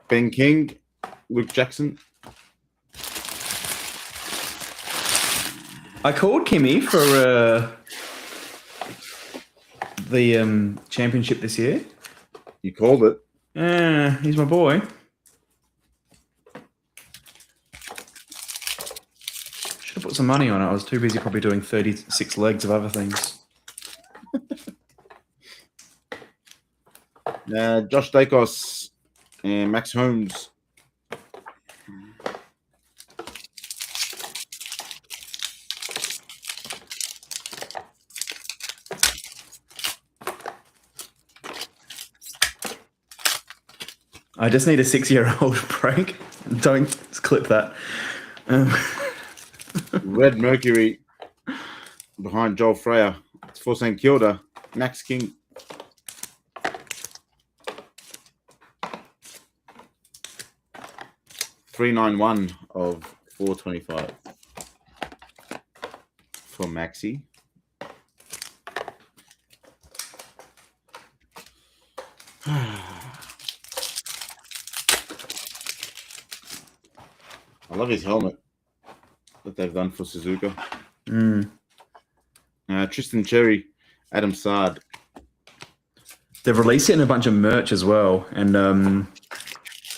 Ben King, Luke Jackson. I called Kimmy for the championship this year. You called it. Yeah, he's my boy. Should have put some money on it. I was too busy probably doing 36 legs of other things. Josh Dacos and Max Holmes. I just need a 6-year-old break. Don't clip that. Red Mercury behind Joel Freyer. It's for St Kilda. Max King. $391 of 425 for Maxi. I love his helmet that they've done for Suzuka. Tristan Cherry, Adam Sard. They've released it in a bunch of merch as well, and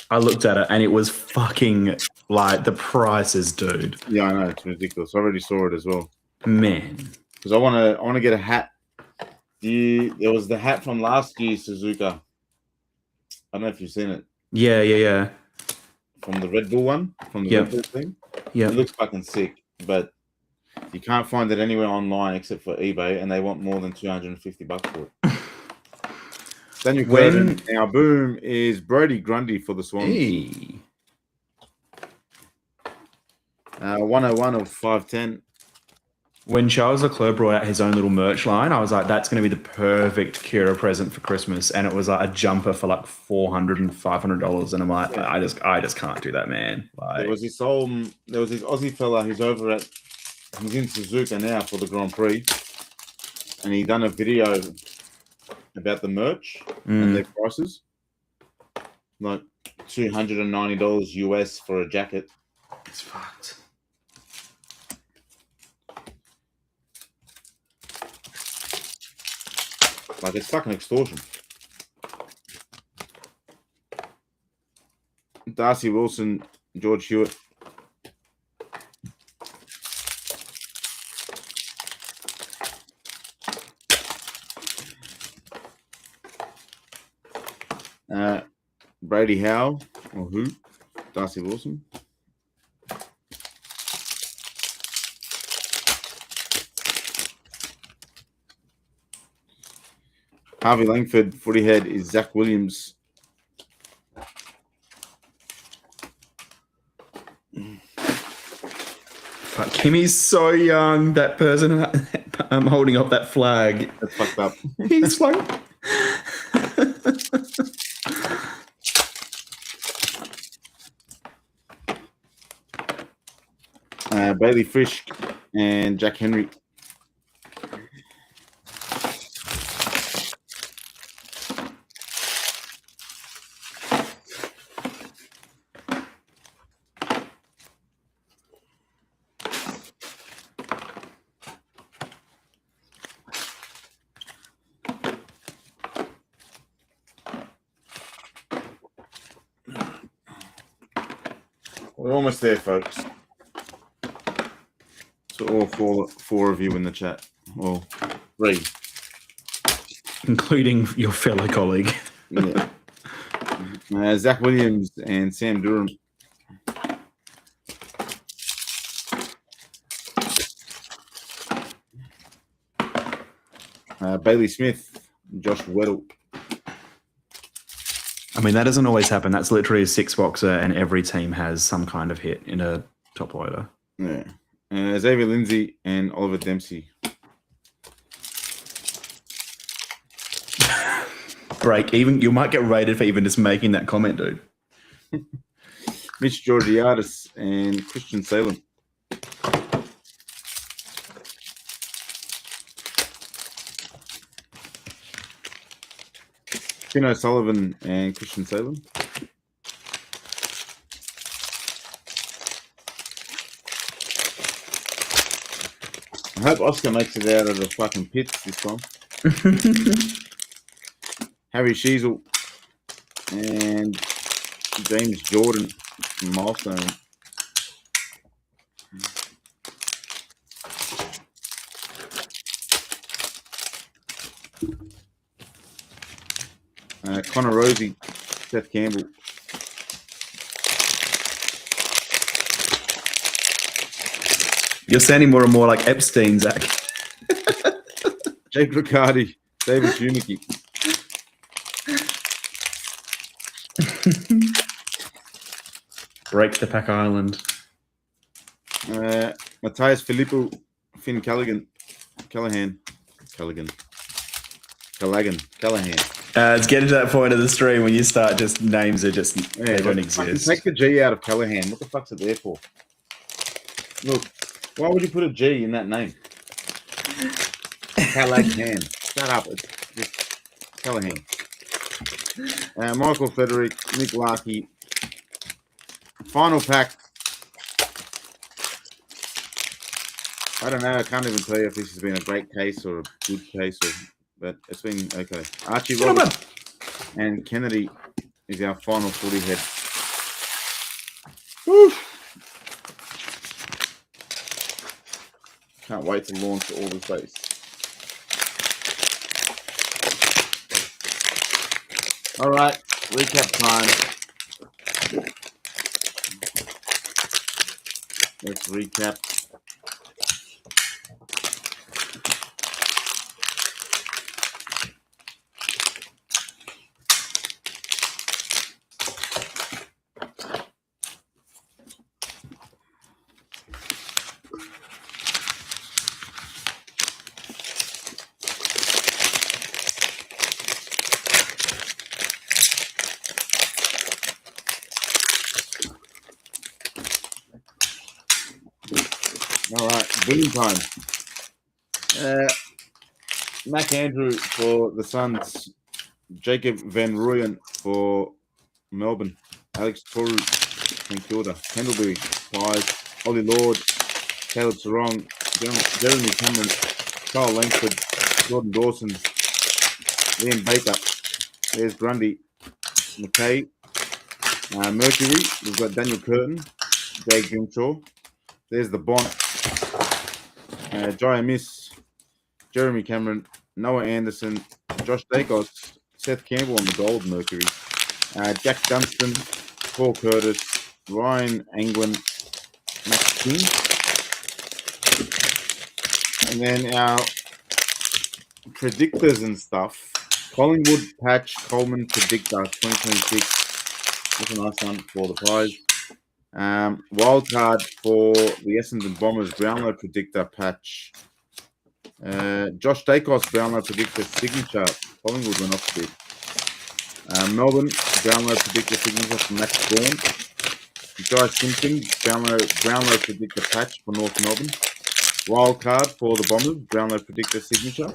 I looked at it, and it was fucking like the prices, dude. Yeah, I know, it's ridiculous. I already saw it as well. Man, because I want to get a hat. There was the hat from last year's Suzuka. I don't know if you've seen it. Yeah. From the Red Bull one, from the Red Bull thing. Yeah, it looks fucking sick, but you can't find it anywhere online except for eBay, and they want more than $250 for it. Daniel Curtin, our boom is Brody Grundy for the Swans. Hey. 101 of 510. When Charles Leclerc brought out his own little merch line, I was like, that's going to be the perfect Kira present for Christmas. And it was like a jumper for like $400 and $500. And I'm like, I just can't do that, man. Like, there was this Aussie fella who's he's in Suzuka now for the Grand Prix. And he done a video about the merch and their prices. Like $290 US for a jacket. it's fucked. Like, it's fucking extortion. Darcy Wilson, George Hewitt. Brady Howe, or who? Darcy Wilson. Harvey Langford, footy head is Zach Williams. Fuck, Kimmy's so young. That person I'm holding up that flag. That's fucked up. He's like... Bailey Frisch and Jack Henry. We're almost there, folks. So all four of you in the chat. Well, 3. Including your fellow colleague. Yeah. Zach Williams and Sam Durham. Bailey Smith, Josh Weddle. I mean, that doesn't always happen. That's literally a 6-boxer, and every team has some kind of hit in a top loader. Yeah. Xavier Lindsay and Oliver Dempsey. Break. Even you might get rated for even just making that comment, dude. Mitch Georgiadis and Christian Salem. Finn O'Sullivan and Christian Salem. I hope Oscar makes it out of the fucking pits this time. Harry Sheasel and James Jordan from Milestone. Connor Rosie, Seth Campbell. You're sounding more and more like Epstein, Zach. Jake Riccardi, David Schumicki. Break the Pack Island. Matthias Filippo, Finn Callahan. Callahan. It's getting to that point of the stream when you start just names are just they don't exist. Take the G out of Callahan. What the fuck's it there for? Look, why would you put a G in that name? Callahan. Shut up. It's just Callahan. Michael Frederick, Nick Larkey. Final pack. I don't know. I can't even tell you if this has been a great case or a good case, but it's been okay. Archie Roberts and Kennedy is our final footy head. Woo. Can't wait to launch all the base. All right, recap time. Let's recap. All right, winning time. Mac Andrew for the Suns. Jacob Van Rooyen for Melbourne. Alex Toru, St Kilda. Pendlebury, Pies. Ollie Lord, Caleb Sarong, Jeremy Cameron, Kyle Langford, Jordan Dawson, Liam Baker. There's Grundy, McKay, Mercury. We've got Daniel Curtin, Jake Grimshaw. There's the Bont. Jaya Miss, Jeremy Cameron, Noah Anderson, Josh Dacos, Seth Campbell on the gold Mercury, Jack Dunstan, Paul Curtis, Ryan Anglin, Max King, and then our predictors and stuff. Collingwood Patch Coleman Predictor 2026. That's a nice one for the prize. Wild card for the Essendon Bombers Brownlow Predictor patch. Josh Dacos Brownlow Predictor signature. Collingwood went off a bit. Melbourne Brownlow Predictor signature for Max Bourne. Jai Simpson Brownlow Predictor patch for North Melbourne. Wild card for the Bombers Brownlow Predictor signature.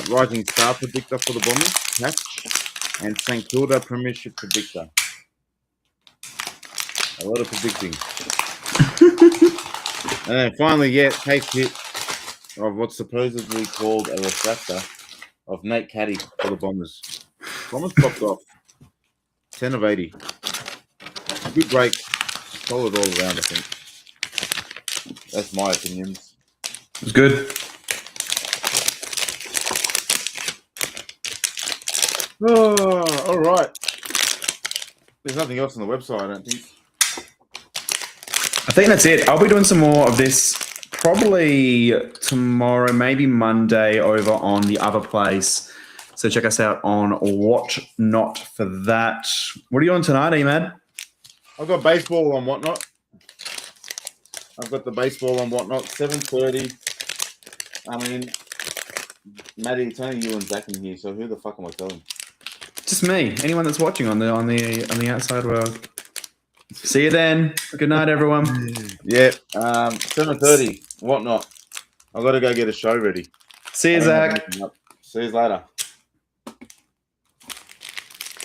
Rising Star Predictor for the Bombers patch. And St Kilda Premiership Predictor. A lot of predicting. And then finally, case hit of what's supposedly called a refractor of Nate Caddy for the Bombers. Bombers popped off. 10 of 80. Good break. Solid all around, I think. That's my opinions. It's good. Oh, all right. There's nothing else on the website, I don't think. I think that's it. I'll be doing some more of this probably tomorrow, maybe Monday over on the other place. So check us out on Watch Not for that. What are you on tonight, Emad? I've got baseball on Whatnot. I've got the baseball on Whatnot, 7:30. I mean, Maddie, it's only you and Zach in here, so who the fuck am I telling? Just me. Anyone that's watching on the outside world. See you then. Good night, everyone. Yeah, 7:30. Whatnot. I've got to go get a show ready. See you, Zach. See you later.